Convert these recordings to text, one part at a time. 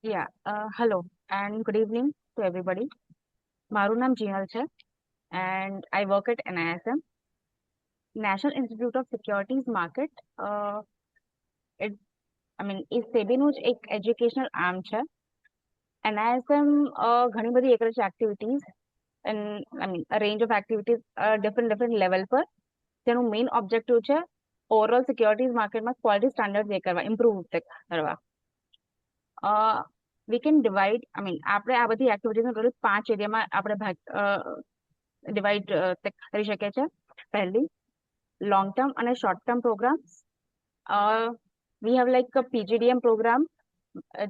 Hello and good evening to everybody. મારું નામ જીનલ છે and I work at NISM, National Institute of Securities Market. It, એ સેબીનું જ એક educational arm છે. NISM ઘણી બધી એ કરે છે activities a range of activities different level પર. તેનું મેઇન ઓબ્જેક્ટિવ છે ઓવરઓલ સિક્યોરિટીઝ માર્કેટમાં ક્વોલિટી સ્ટાન્ડર્ડ ઇમ્પ્રુવ કરવા. વી કેન ડિવાઈડ આપણે આ બધી એક્ટિવિટીઝને ટોટલ 5 એરિયામાં આપણે ડિવાઈડ કરી શકીએ છીએ. પહેલી, લોંગ ટર્મ અને short term programmes. We have like PGDM programme,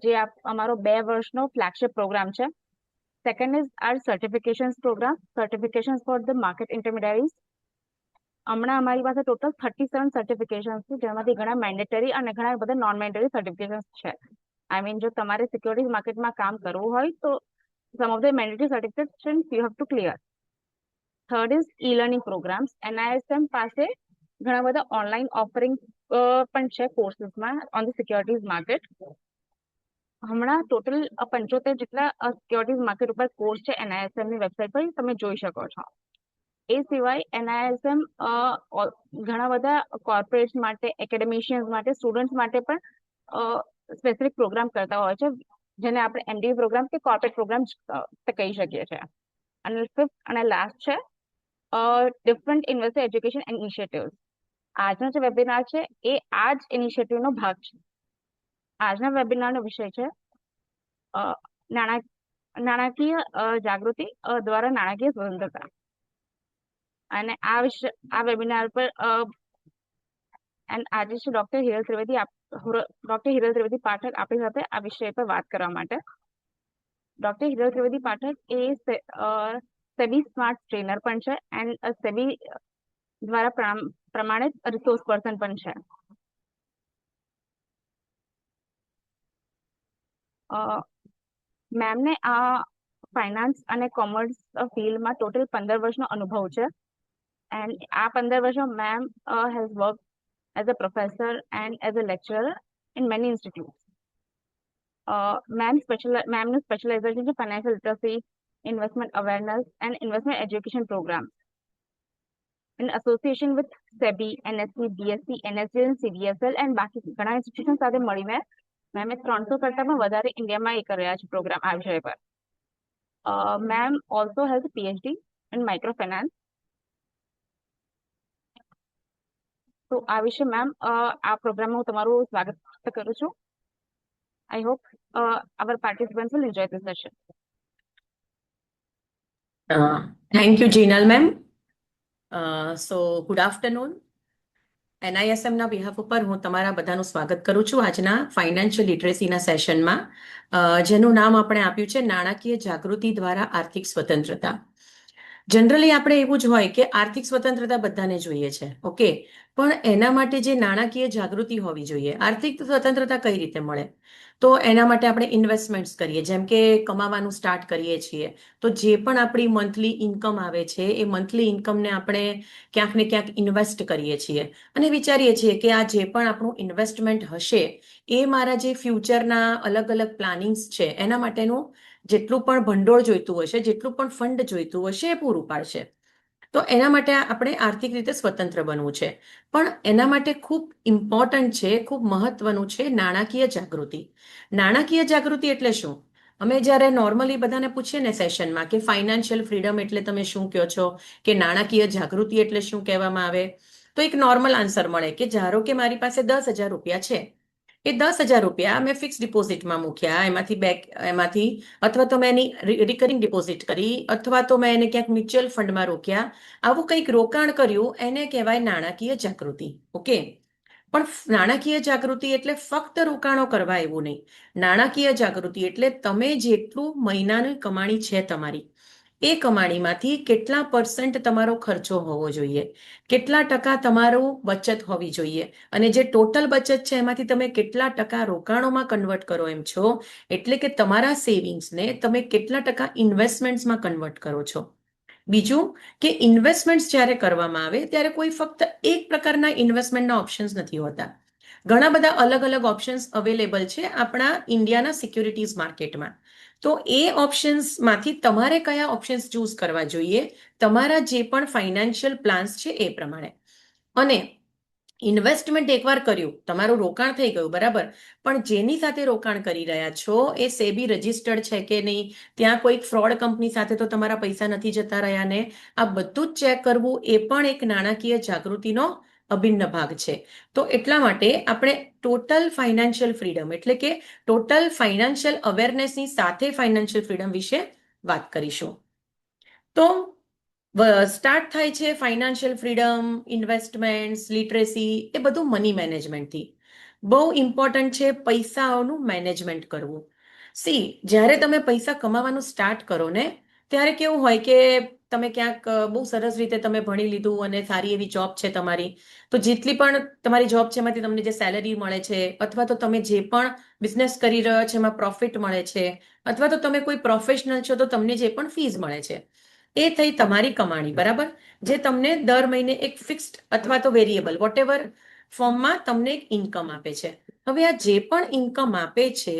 જે અમારો 2 વર્ષનો ફ્લેગશિપ પ્રોગ્રામ છે. Second is are certifications programme, certifications for the market intermediaries. હમણાં અમારી પાસે ટોટલ 37 સર્ટિફિકેશન્સ છે, જેમાંથી ઘણા મેન્ડેટરી અને ઘણા બધા નોન મેન્ડેટરી સર્ટિફિકેશન્સ છે. જો તમારે સિક્યોરિટીઝ માર્કેટમાં કામ કરવું હોય તો some of the mandatory certifications you have to clear. Third is e-learning programmes. NISM પાસે ઘણા બધા ઓનલાઈન ઓફરિંગ પણ છે કોર્સીસમાં ઓન ધ સિક્યોરિટીઝ માર્કેટ. હમણાં ટોટલ 75 જેટલા સિક્યોરિટીઝ માર્કેટ ઉપર કોર્સ છે NISM ની વેબસાઇટ પર, તમે જોઈ શકો છો. એ સિવાય NISM ઘણા બધા કોર્પોરેટ્સ માટે, એકેડેમિશિયન્સ માટે, સ્ટુડન્ટ્સ માટે પણ સ્પેસિફિક પ્રોગ્રામ કરતા હોય છે, જેને આપણે MDE પ્રોગ્રામ કે કોર્પોરેટ પ્રોગ્રામ કહી શકીએ છીએ. અને ફિફ્થ અને લાસ્ટ છે ડિફરન્ટ ઇન્વેસ્ટર એજ્યુકેશન ઇનિશિયેટિવ્સ. આજનો જે વેબિનાર છે એ આ જ ઇનિશિયેટિવનો ભાગ છે. આજના વેબિનારનો વિષય છે નાણાકીય જાગૃતિ દ્વારા નાણાકીય સ્વતંત્રતા. અને આ વેબિનાર પર આજે છે ડોક્ટર હિરલ ત્રિવેદી પાઠક આપણી સાથે આ વિષય પર વાત કરવા માટે. ડોક્ટર હિરલ ત્રિવેદી પાઠક એ સેબી સ્માર્ટ ટ્રેનર પણ છે એન્ડ સેબી દ્વારા પ્રમાણિત રિસોર્સ પર્સન પણ છે. મેમને આ ફાઇનાન્સ અને કોમર્સ ફિલ્ડમાં ટોટલ 15 વર્ષનો અનુભવ છે. એન્ડ આ 15 વર્ષમાં ma'am has work as a professor and as a lecturer in many institutes. Ma'am's specialization is financial literacy, investment awareness, and investment education programs. In association with SEBI, NSE, BSE, NSE, and CDSL, and બાકી ઘણા institution સાથે મળીને મેમે 300 કરતા પણ વધારે ઇન્ડિયામાં એ કર્યા છે પ્રોગ્રામ આ વિષય પર. Ma'am also has a PhD in microfinance. તો આ વિશે મેમ આ પ્રોગ્રામમાં હું તમારું સ્વાગત કરું છું. I hope our participants will enjoy this session. Thank you, Jinal ma'am. So good afternoon. NISM ના બિહાફ ઉપર હું તમારા બધાનું સ્વાગત કરું છું આજના ફાઇનાન્શિયલ લિટરેસીના સેશનમાં, જેનું નામ આપણે આપ્યું છે નાણાકીય જાગૃતિ દ્વારા આર્થિક સ્વતંત્રતા. જનરલી આપણે એવું જ હોય કે આર્થિક સ્વતંત્રતા બધાને જોઈએ છે, ઓકે, પણ એના માટે જે નાણાકીય જાગૃતિ હોવી જોઈએ. આર્થિક સ્વતંત્રતા કઈ રીતે મળે? તો એના માટે આપણે ઇન્વેસ્ટમેન્ટ્સ કરીએ, જેમ કે કમાવાનું સ્ટાર્ટ કરીએ છીએ તો જે પણ આપણી મંથલી ઇન્કમ આવે છે એ મંથલી ઇન્કમને આપણે ક્યાંક ને ક્યાંક ઇન્વેસ્ટ કરીએ છીએ અને વિચારીએ છીએ કે આ જે પણ આપણું ઇન્વેસ્ટમેન્ટ હશે એ મારા જે ફ્યુચરના અલગ અલગ પ્લાનિંગ્સ છે એના માટેનું જેટલું પણ ભંડોળ જોઈતું હશે, જેટલું પણ ફંડ જોઈતું હશે એ પૂરું પાડશે. તો એના માટે આપણે આર્થિક રીતે સ્વતંત્ર બનવું છે. પણ એના માટે ખૂબ ઇમ્પોર્ટન્ટ છે, ખૂબ મહત્વનું છે નાણાકીય જાગૃતિ. નાણાકીય જાગૃતિ એટલે શું? અમે જ્યારે નોર્મલી બધાને પૂછીએ ને સેશનમાં કે ફાઇનાન્શિયલ ફ્રીડમ એટલે તમે શું કહો છો, કે નાણાકીય જાગૃતિ એટલે શું કહેવામાં આવે, તો એક નોર્મલ આન્સર મળે કે ધારો કે મારી પાસે 10,000 રૂપિયા છે, એ 10,000 રૂપિયા મેં ફિક્સ ડિપોઝિટમાં મૂક્યા, એમાંથી અથવા તો મેં એની રિકરિંગ ડિપોઝિટ કરી, અથવા તો મેં એને ક્યાંક મ્યુચ્યુઅલ ફંડમાં રોક્યા, આવું કંઈક રોકાણ કર્યું, એને કહેવાય નાણાકીય જાગૃતિ. ઓકે, પણ નાણાકીય જાગૃતિ એટલે ફક્ત રોકાણો કરવા એવું નહીં. નાણાકીય જાગૃતિ એટલે તમે જેટલું મહિનાની કમાણી છે તમારી, એ કમાણીમાંથી કેટલા % તમારો ખર્ચો હોવો જોઈએ, કેટલા ટકા તમારું બચત હોવી જોઈએ, અને જે ટોટલ બચત છે એમાંથી તમે કેટલા ટકા રોકાણોમાં કન્વર્ટ કરો એમ છો, એટલે કે તમારા સેવિંગ્સને તમે કેટલા ટકા ઇન્વેસ્ટમેન્ટ્સમાં કન્વર્ટ કરો છો. બીજું કે ઇન્વેસ્ટમેન્ટ્સ જ્યારે કરવામાં આવે ત્યારે કોઈ ફક્ત એક પ્રકારના ઇન્વેસ્ટમેન્ટના ઓપ્શન્સ નથી હોતા. ઘણા બધા અલગ અલગ ઓપ્શન્સ અવેલેબલ છે આપણા ઇન્ડિયાના સિક્યુરિટીઝ માર્કેટમાં. તો એ ઓપ્શન્સમાંથી તમારે કયા ઓપ્શન્સ ચૂઝ કરવા જોઈએ તમારા જે પણ ફાઇનાન્શિયલ પ્લાન્સ છે એ પ્રમાણે. અને ઇન્વેસ્ટમેન્ટ એકવાર કર્યું, તમારું રોકાણ થઈ ગયું, બરાબર, પણ જેની સાથે રોકાણ કરી રહ્યા છો એ સેબી રજિસ્ટર્ડ છે કે નહીં, ત્યાં કોઈક ફ્રોડ કંપની સાથે તો તમારા પૈસા નથી જતા રહ્યા ને, આ બધું જ ચેક કરવું એ પણ એક નાણાકીય જાગૃતિનો અભિન્ન ભાગ છે. તો એટલા માટે આપણે ટોટલ ફાઇનાન્શિયલ ફ્રીડમ એટલે કે ટોટલ ફાઇનાન્શિયલ અવેરનેસની સાથે ફાઇનાન્શિયલ ફ્રીડમ વિશે વાત કરીશું. તો સ્ટાર્ટ થાય છે ફાઇનાન્શિયલ ફ્રીડમ, ઇન્વેસ્ટમેન્ટ્સ, લિટરેસી, એ બધું મની મેનેજમેન્ટથી. બહુ ઇમ્પોર્ટન્ટ છે પૈસાઓનું મેનેજમેન્ટ કરવું. જ્યારે તમે પૈસા કમાવાનું સ્ટાર્ટ કરો ને ત્યારે કેવું હોય કે તમે ક્યાંક બહુ સરસ રીતે તમે ભણી લીધું અને સારી એવી જોબ છે તમારી, તો જેટલી પણ તમારી જોબ છે એમાંથી તમને જે સેલરી મળે છે અથવા તો તમે જે પણ બિઝનેસ કરી રહ્યો છો એમાં પ્રોફિટ મળે છે અથવા તો તમે કોઈ પ્રોફેશનલ છો તો તમને જે પણ ફીઝ મળે છે એ થઈ તમારી કમાણી, બરાબર, જે તમને દર મહિને એક ફિક્સ્ડ અથવા તો વેરિયેબલ વોટેવર ફોર્મમાં તમને એક ઇન્કમ આપે છે. હવે આ જે પણ ઇન્કમ આપે છે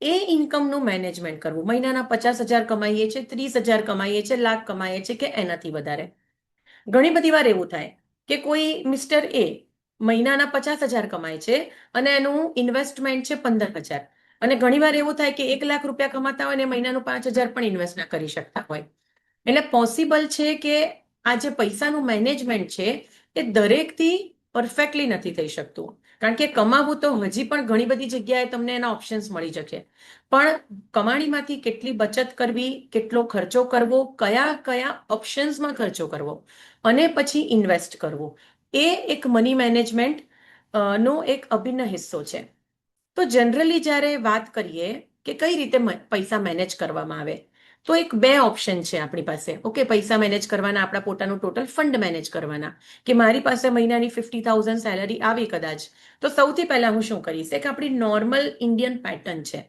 એ ઇન્કમનું મેનેજમેન્ટ કરવું. મહિનાના 50,000 કમાઈએ છીએ, 30,000 કમાઈએ છીએ, લાખ કમાઈએ છીએ કે એનાથી વધારે. ઘણી બધી વાર એવું થાય કે કોઈ મિસ્ટર એ મહિનાના 50,000 કમાય છે અને એનું ઇન્વેસ્ટમેન્ટ છે 15,000, અને ઘણીવાર એવું થાય કે 1 લાખ રૂપિયા કમાતા હોય ને મહિનાનું 5,000 પણ ઇન્વેસ્ટ ના કરી શકતા હોય. એટલે પોસિબલ છે કે આ જે પૈસાનું મેનેજમેન્ટ છે એ દરેકથી પરફેક્ટલી નથી થઈ શકતું, કારણ કે કમાવું તો હજી પણ ઘણી બધી જગ્યાએ તમને એના ઓપ્શન્સ મળી શકે, પણ કમાણીમાંથી કેટલી બચત કરવી, કેટલો ખર્ચો કરવો, કયા કયા ઓપ્શન્સમાં ખર્ચો કરવો અને પછી ઇન્વેસ્ટ કરવું, એ એક મની મેનેજમેન્ટ નો એક અભિન્ન હિસ્સો છે. તો જનરલી જ્યારે વાત કરીએ કે કઈ રીતે પૈસા મેનેજ કરવામાં આવે, તો એક બે ઓપ્શન છે આપણી પાસે. ઓકે, પૈસા મેનેજ કરવાના, આપણા પોતાનું ટોટલ ફંડ મેનેજ કરવાના, કે મારી પાસે મહિનાની 50,000 સેલરી આવી કદાચ, તો સૌથી પહેલા હું શું કરીશ, એક આપણી નોર્મલ ઇન્ડિયન પેટર્ન છે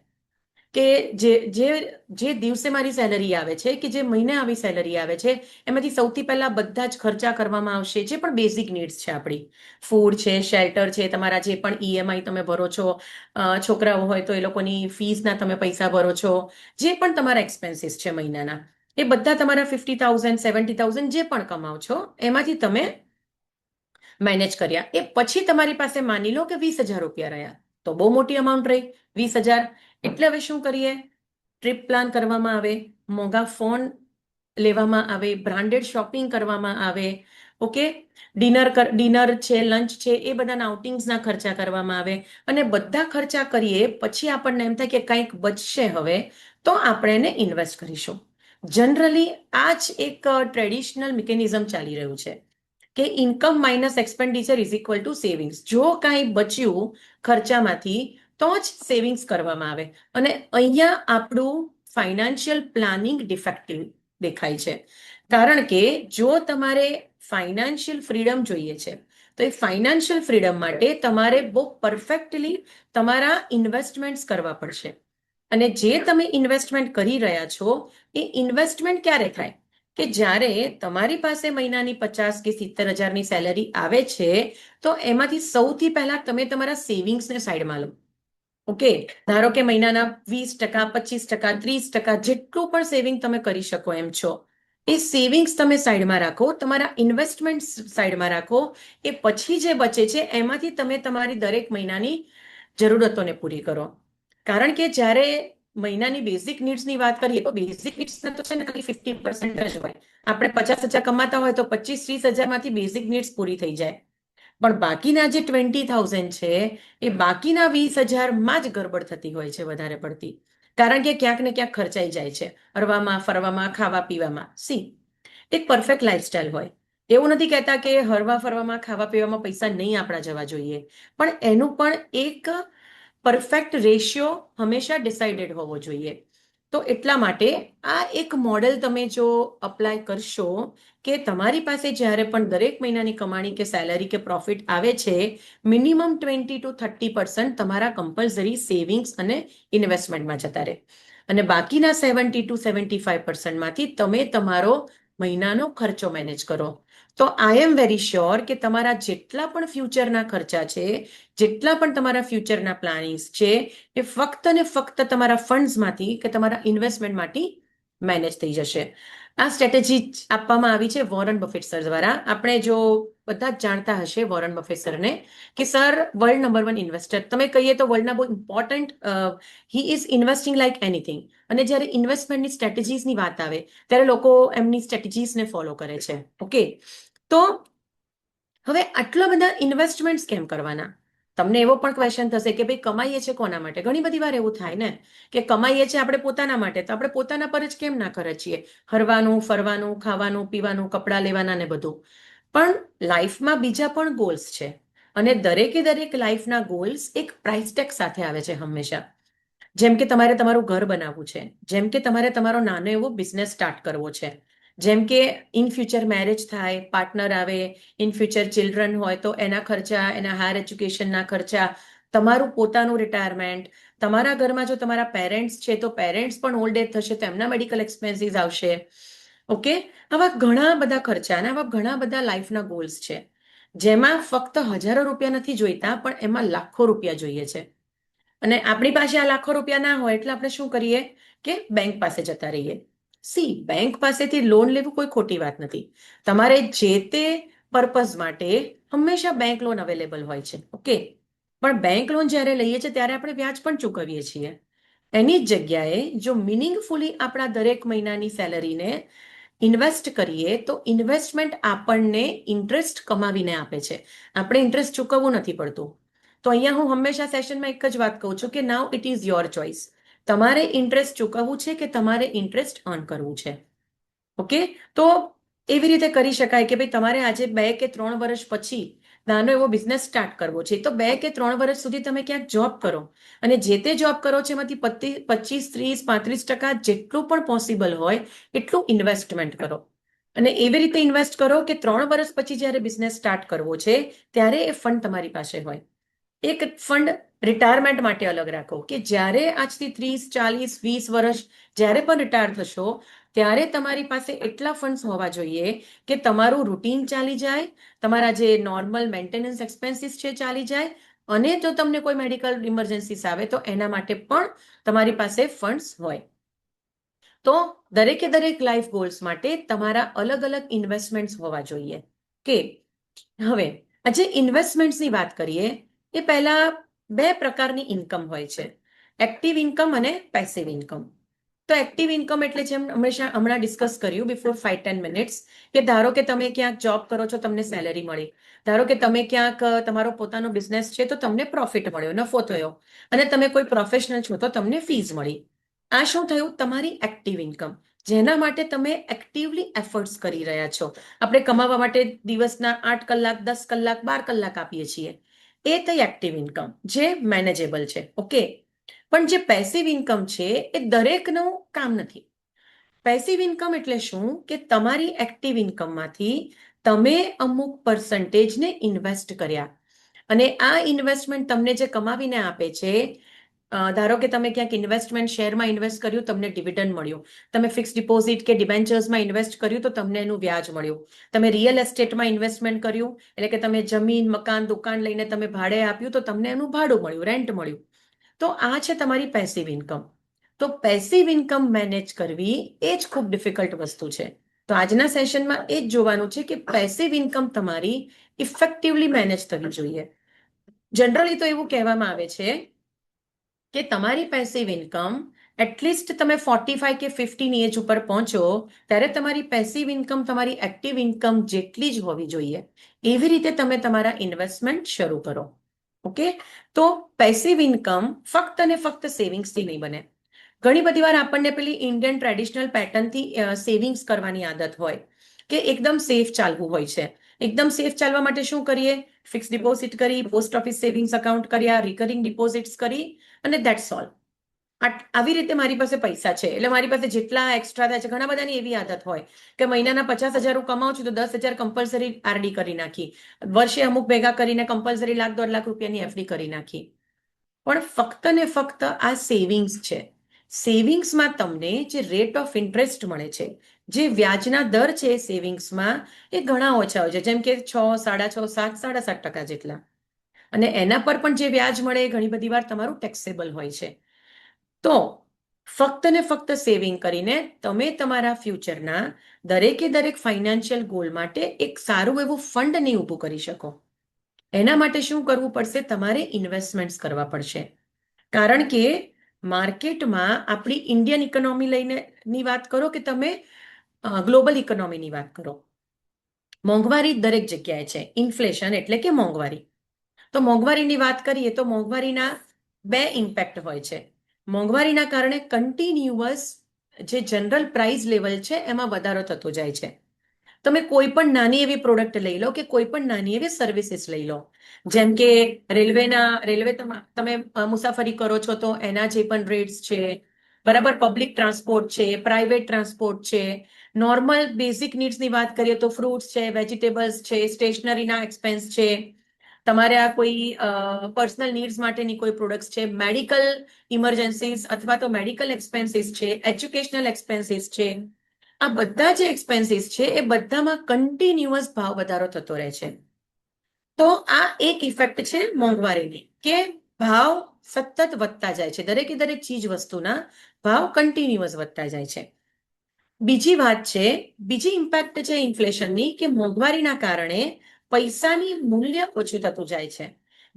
કે જે દિવસે મારી સેલરી આવે છે કે જે મહિને આવી સેલરી આવે છે એમાંથી સૌથી પહેલા બધા જ ખર્ચા કરવામાં આવશે જે પણ બેઝિક નીડ્સ છે આપણી, ફૂડ છે, શેલ્ટર છે, તમારા જે પણ ઈએમઆઈ તમે ભરો છો, છોકરાઓ હોય તો એ લોકોની ફીસના તમે પૈસા ભરો છો, જે પણ તમારા એક્સપેન્સીસ છે મહિનાના, એ બધા તમારા 50,000, 70,000 જે પણ કમાઓ છો એમાંથી તમે મેનેજ કર્યા. એ પછી તમારી પાસે માની લો કે 20,000 રૂપિયા રહ્યા, તો બહુ મોટી અમાઉન્ટ રહી 20,000. એટલે હવે શું કરીએ, ટ્રીપ પ્લાન કરવામાં આવે, મોંઘા ફોન લેવામાં આવે, બ્રાન્ડેડ શોપિંગ કરવામાં આવે, ઓકે, ડિનર છે, લંચ છે, એ બધાના આઉટિંગ્સના ખર્ચા કરવામાં આવે, અને બધા ખર્ચા કરીએ પછી આપણને એમ થાય કે કંઈક બચશે હવે તો આપણે એને ઇન્વેસ્ટ કરીશું. જનરલી આ જ એક ટ્રેડિશનલ મિકેનિઝમ ચાલી રહ્યું છે કે income minus expenditure is equal to savings. જો કાંઈ બચ્યું ખર્ચામાંથી તો જ સેવિંગ્સ કરવામાં આવે, અને અહીંયા આપણું ફાઇનાન્શિયલ પ્લાનિંગ ડિફેક્ટિવ દેખાય છે. કારણ કે જો તમારે ફાઇનાન્શિયલ ફ્રીડમ જોઈએ છે તો એ ફાઇનાન્શિયલ ફ્રીડમ માટે તમારે બહુ પરફેક્ટલી તમારા ઇન્વેસ્ટમેન્ટ્સ કરવા પડશે, અને જે તમે ઇન્વેસ્ટમેન્ટ કરી રહ્યા છો એ ઇન્વેસ્ટમેન્ટ ક્યારે થાય કે જ્યારે તમારી પાસે મહિનાની 50 કે 70,000ની સેલરી આવે છે તો એમાંથી સૌથી પહેલા તમે તમારા સેવિંગ્સને સાઈડમાં લો. ઓકે, ધારો કે મહિનાના 20%, 25%, 30% જેટલું પણ સેવિંગ તમે કરી શકો એમ છો, એ સેવિંગ્સ તમે સાઈડમાં રાખો, તમારા ઇન્વેસ્ટમેન્ટ સાઈડમાં રાખો. એ પછી જે બચે છે એમાંથી તમે તમારી દરેક મહિનાની જરૂરતોને પૂરી કરો. કારણ કે જ્યારે મહિનાની બેઝિક નીડ્સની વાત કરીએ તો બેઝિક નીડ્સના તો છે ને ખાલી 50% જ હોય. આપણે 50,000 કમાતા હોય તો 25-30,000માંથી બેઝિક નીડ્સ પૂરી થઈ જાય, પણ બાકીના જે 20,000 છે એ બાકીના 20,000માં જ ગડબડ થતી હોય છે વધારે પડતી, કારણ કે ક્યાંક ને ક્યાંક ખર્ચાઈ જાય છે હરવામાં, ફરવામાં, ખાવા પીવામાં. એક પરફેક્ટ લાઈફસ્ટાઈલ હોય, એવું નથી કહેતા કે હરવા ફરવામાં, ખાવા પીવામાં પૈસા નહીં આપણા જવા જોઈએ, પણ એનું પણ એક પરફેક્ટ રેશિયો હંમેશા ડિસાઇડેડ હોવો જોઈએ. તો એટલા માટે આ એક મોડેલ તમે જો અપ્લાય કરશો કે તમારી પાસે જ્યારે પણ દરેક મહિનાની કમાણી કે સેલરી કે પ્રોફિટ આવે છે, મિનિમમ 20 to 30% તમારા કમ્પલસરી સેવિંગ્સ અને ઇન્વેસ્ટમેન્ટમાં જતા રહે, અને બાકીના 70 to 75%માંથી તમે તમારો મહિનાનો ખર્ચો મેનેજ કરો. તો આઈ એમ વેરી શ્યોર કે તમારા જેટલા પણ ફ્યુચરના ખર્ચા છે, જેટલા પણ તમારા ફ્યુચરના પ્લાનિંગ્સ છે, એ ફક્ત ને ફક્ત તમારા ફંડ્સમાંથી કે તમારા ઇન્વેસ્ટમેન્ટમાંથી મેનેજ થઈ જશે. આ સ્ટ્રેટેજી આપવામાં આવી છે વોરન બફેટ સર દ્વારા. આપણે જો બધા જ જાણતા હશે વોરન બફેટ સરને, કે સર વર્લ્ડ નંબર 1 ઇન્વેસ્ટર. તમે કહીએ તો વર્લ્ડના બહુ important, he is investing like anything. અને જ્યારે ઇન્વેસ્ટમેન્ટની સ્ટ્રેટેજીસની વાત આવે ત્યારે લોકો એમની સ્ટ્રેટેજીસને ફોલો કરે છે. ઓકે, તો હવે આટલા બધા ઇન્વેસ્ટમેન્ટ્સ કેમ કરવાના? તમને એવો પણ ક્વેશ્ચન થશે કે ભાઈ કમાઈએ છે કોના માટે? ઘણી બધી વાર એવું થાય ને કે કમાઈએ છીએ આપણે પોતાના માટે, તો આપણે પોતાના પર જ કેમ ના ખર્ચીએ? હરવાનું, ફરવાનું, ખાવાનું, પીવાનું, કપડાં લેવાના ને બધું. પણ લાઈફમાં બીજા પણ ગોલ્સ છે, અને દરેકે દરેક લાઈફના ગોલ્સ એક પ્રાઇસ ટેગ સાથે આવે છે હંમેશા. જેમ કે તમારે તમારું ઘર બનાવવું છે, જેમ કે તમારે તમારો નાનો એવો બિઝનેસ સ્ટાર્ટ કરવો છે, જેમ કે ઇન ફ્યુચર મેરેજ થાય, પાર્ટનર આવે, ઇન ફ્યુચર ચિલ્ડ્રન હોય તો એના ખર્ચા, એના હાયર એજ્યુકેશનના ખર્ચા, તમારું પોતાનું રિટાયરમેન્ટ, તમારા ઘરમાં જો તમારા પેરેન્ટ્સ છે તો પેરેન્ટ્સ પણ ઓલ્ડ એજ થશે તો એમના મેડિકલ એક્સપેન્સીસ આવશે. ઓકે, આવા ઘણા બધા ખર્ચા અને આવા ઘણા બધા લાઈફના ગોલ્સ છે, જેમાં ફક્ત હજારો રૂપિયા નથી જોઈતા, પણ એમાં લાખો રૂપિયા જોઈએ છે. અને આપણી પાસે આ લાખો રૂપિયા ના હોય એટલે આપણે શું કરીએ કે બેંક પાસે જતા રહીએ. સી, બેંક પાસેથી લોન લેવું કોઈ ખોટી વાત નથી. તમારે જે તે પર્પઝ માટે હંમેશા બેંક લોન અવેલેબલ હોય છે. ઓકે, પણ બેંક લોન જ્યારે લઈએ છીએ ત્યારે આપણે વ્યાજ પણ ચૂકવીએ છીએ. એની જ જગ્યાએ જો મિનિંગફુલી આપણા દરેક મહિનાની સેલરીને ઇન્વેસ્ટ કરીએ તો ઇન્વેસ્ટમેન્ટ આપણને ઇન્ટરેસ્ટ કમાવીને આપે છે. આપણે ઇન્ટરેસ્ટ ચૂકવવું નથી પડતું. તો અહીંયા હું હંમેશા સેશનમાં એક જ વાત કહું છું કે નાઉ ઇટ ઇઝ યોર ચોઇસ. તમારે ઇન્ટરેસ્ટ ચૂકવવું છે કે તમારે ઇન્ટરેસ્ટ અર્ન કરવું છે. ઓકે, તો એવી રીતે કરી શકાય કે ભાઈ તમારે આજે 2 કે 3 વર્ષ પછી નાનો એવો બિઝનેસ સ્ટાર્ટ કરવો છે, તો 2 કે 3 વર્ષ સુધી તમે ક્યાંક જોબ કરો, અને જે તે જોબ કરો છો એમાંથી 25, 30, 35% જેટલું પણ પોસિબલ હોય એટલું ઇન્વેસ્ટમેન્ટ કરો. અને એવી રીતે ઇન્વેસ્ટ કરો કે 3 વર્ષ પછી જ્યારે બિઝનેસ સ્ટાર્ટ કરવો છે ત્યારે એ ફંડ તમારી પાસે હોય. એક ફંડ રિટાયરમેન્ટ માટે અલગ રાખો કે જ્યારે આજથી 30, 40, 20 વર્ષ જ્યારે પણ રિટાયર થશો ત્યારે તમારી પાસે એટલા ફંડ્સ હોવા જોઈએ કે તમારું રૂટીન ચાલી જાય, તમારા જે નોર્મલ મેન્ટેનન્સ એક્સપેન્સીસ છે ચાલી જાય, અને જો તમને કોઈ મેડિકલ ઇમરજન્સીસ આવે તો એના માટે પણ તમારી પાસે ફંડ્સ હોય. તો દરેકે દરેક લાઈફ ગોલ્સ માટે તમારા અલગ અલગ ઇન્વેસ્ટમેન્ટ્સ હોવા જોઈએ. કે હવે આજે ઇન્વેસ્ટમેન્ટ્સની વાત કરીએ એ પહેલા 2 પ્રકારની ઇન્કમ હોય છે, એક્ટિવ ઇન્કમ અને પેસિવ ઇન્કમ. તો એક્ટિવ ઇન્કમ એટલે જેમ હમણાં ડિસ્કસ કર્યું બિફોર 5-10 મિનિટ્સ, કે ધારો કે તમે ક્યાંક જોબ કરો છો, તમને સેલેરી મળી. ધારો કે તમે ક્યાંક તમારો પોતાનો બિઝનેસ છે તો તમને પ્રોફિટ મળ્યો, નફો થયો, અને તમે કોઈ પ્રોફેશનલ છો તો તમને ફીઝ મળી. આ શું થયું? તમારી એક્ટિવ ઇન્કમ, જેના માટે તમે એક્ટિવલી એફર્ટ્સ કરી રહ્યા છો. આપણે કમાવા માટે દિવસના 8 કલાક, 10 કલાક, 12 કલાક આપીએ છીએ. એ થઈ એક્ટિવ ઇન્કમ, જે મેનેજેબલ છે. ઓકે, પણ જે પેસિવ ઇન્કમ છે એ દરેકનું કામ નથી. પેસિવ ઇન્કમ એટલે શું કે તમારી એક્ટિવ ઇન્કમમાંથી તમે અમુક પર્સન્ટેજને ઇન્વેસ્ટ કર્યા, અને આ ઇન્વેસ્ટમેન્ટ તમને જે કમાવીને આપે છે, ધારો કે તમે ક્યાંક ઇન્વેસ્ટમેન્ટ શેરમાં ઇન્વેસ્ટ કર્યું, તમને ડિવિડન્ડ મળ્યું. તમે ફિક્સ ડિપોઝિટ કે ડિબેન્ચર્સમાં ઇન્વેસ્ટ કર્યું તો તમને એનું વ્યાજ મળ્યું. તમે રિયલ એસ્ટેટમાં ઇન્વેસ્ટમેન્ટ કર્યું, એટલે કે તમે જમીન, મકાન, દુકાન લઈને તમે ભાડે આપ્યું તો તમને એનું ભાડું મળ્યું, રેન્ટ મળ્યું. તો આ છે તમારી પેસિવ ઇન્કમ. તો પેસિવ ઇન્કમ મેનેજ કરવી એ જ ખૂબ ડિફિકલ્ટ વસ્તુ છે. તો આજના સેશનમાં એ જ જોવાનું છે કે પેસિવ ઇન્કમ તમારી ઇફેક્ટિવલી મેનેજ થવી જોઈએ. જનરલી તો એવું કહેવામાં આવે છે કે તમારી પેસિવ ઇન્કમ એટલીસ્ટ તમે 45 કે 50 એજ ઉપર પહોંચો ત્યારે તમારી પેસિવ ઇન્કમ તમારી એક્ટિવ ઇન્કમ જેટલી જ હોવી જોઈએ. એવી રીતે તમે તમારા ઇન્વેસ્ટમેન્ટ શરૂ કરો. ઓકે, તો પેસિવ ઇન્કમ ફક્ત ને ફક્ત સેવિંગ્સથી નહીં બને. ઘણી બધી વાર આપણને પેલી ઇન્ડિયન ટ્રેડિશનલ પેટર્નથી સેવિંગ્સ કરવાની આદત હોય કે એકદમ સેફ ચાલવું હોય છે. એકદમ સેફ ચાલવા માટે શું કરીએ? ફિક્સ ડિપોઝિટ કરી, પોસ્ટ ઓફિસ સેવિંગ્સ અકાઉન્ટ કર્યા, રિકરિંગ ડિપોઝિટ્સ કરી, અને ધેટ્સ ઓલ. આવી રીતે મારી પાસે પૈસા છે એટલે મારી પાસે જેટલા એક્સ્ટ્રા થાય છે, ઘણા બધાની એવી આદત હોય કે મહિનાના 50,000 હું કમાઉં છું તો 10,000 કમ્પલસરી આરડી કરી નાખી, વર્ષે અમુક ભેગા કરીને કમ્પલસરી 1,00,000-1.5 લાખ રૂપિયાની એફડી કરી નાખી. પણ ફક્ત ને ફક્ત આ સેવિંગ્સ છે. સેવિંગ્સમાં તમને જે રેટ ઓફ ઇન્ટરેસ્ટ મળે છે, જે વ્યાજના દર છે સેવિંગ્સમાં એ ઘણા ઓછા હોય છે, જેમ કે 6, 6.5, 7, 7.5% જેટલા. અને એના પર પણ જે વ્યાજ મળે એ ઘણી બધી વાર તમારું ટેક્સેબલ હોય છે. તો ફક્ત ને ફક્ત સેવિંગ કરીને તમે તમારા ફ્યુચરના દરેકે દરેક ફાઇનાન્શિયલ ગોલ માટે એક સારું એવું ફંડ નહીં ઊભું કરી શકો. એના માટે શું કરવું પડશે? તમારે ઇન્વેસ્ટમેન્ટ્સ કરવા પડશે. કારણ કે માર્કેટમાં આપણી ઇન્ડિયન ઇકોનોમી લઈને ની વાત કરો કે તમે ગ્લોબલ ઇકોનોમીની વાત કરો, મોંઘવારી દરેક જગ્યાએ છે. ઇન્ફ્લેશન એટલે કે મોંઘવારી. તો મોંઘવારીની વાત કરીએ તો મોંઘવારીના બે ઇમ્પેક્ટ હોય છે. મોંઘવારીના કારણે કન્ટિન્યુઅસ જે જનરલ પ્રાઇસ લેવલ છે એમાં વધારો થતો જાય છે. તમે કોઈ પણ નાની એવી પ્રોડક્ટ લઈ લો કે કોઈ પણ નાની એવી સર્વિસીસ લઈ લો, જેમ કે રેલવે તમે મુસાફરી કરો છો તો એના જે પણ રેટ્સ છે, બરાબર, પબ્લિક ટ્રાન્સપોર્ટ છે, પ્રાઇવેટ ટ્રાન્સપોર્ટ છે, નોર્મલ બેઝિક નીડ્સની વાત કરીએ તો ફ્રૂટ્સ છે, વેજીટેબલ્સ છે, સ્ટેશનરીના એક્સપેન્સ છે, તમારે આ કોઈ પર્સનલ નીડ્સ માટેની કોઈ પ્રોડક્ટ્સ છે, મેડિકલ ઇમરજન્સીસ અથવા તો મેડિકલ એક્સપેન્સીસ છે, એજ્યુકેશનલ એક્સપેન્સીસ છે, આ બધા જે એક્સપેન્સીસ છે એ બધામાં કન્ટિન્યુઅસ ભાવ વધારો થતો રહે છે. તો આ એક ઇફેક્ટ છે મોંઘવારીની, કે ભાવ સતત વધતા જાય છે. દરેકે દરેક ચીજ વસ્તુના ભાવ કન્ટિન્યુઅસ વધતા જાય છે. બીજી વાત છે, બીજી ઇમ્પેક્ટ છે ઇન્ફ્લેશનની, કે મોંઘવારીના કારણે પૈસાની મૂલ્ય ઓછું થતું જાય છે.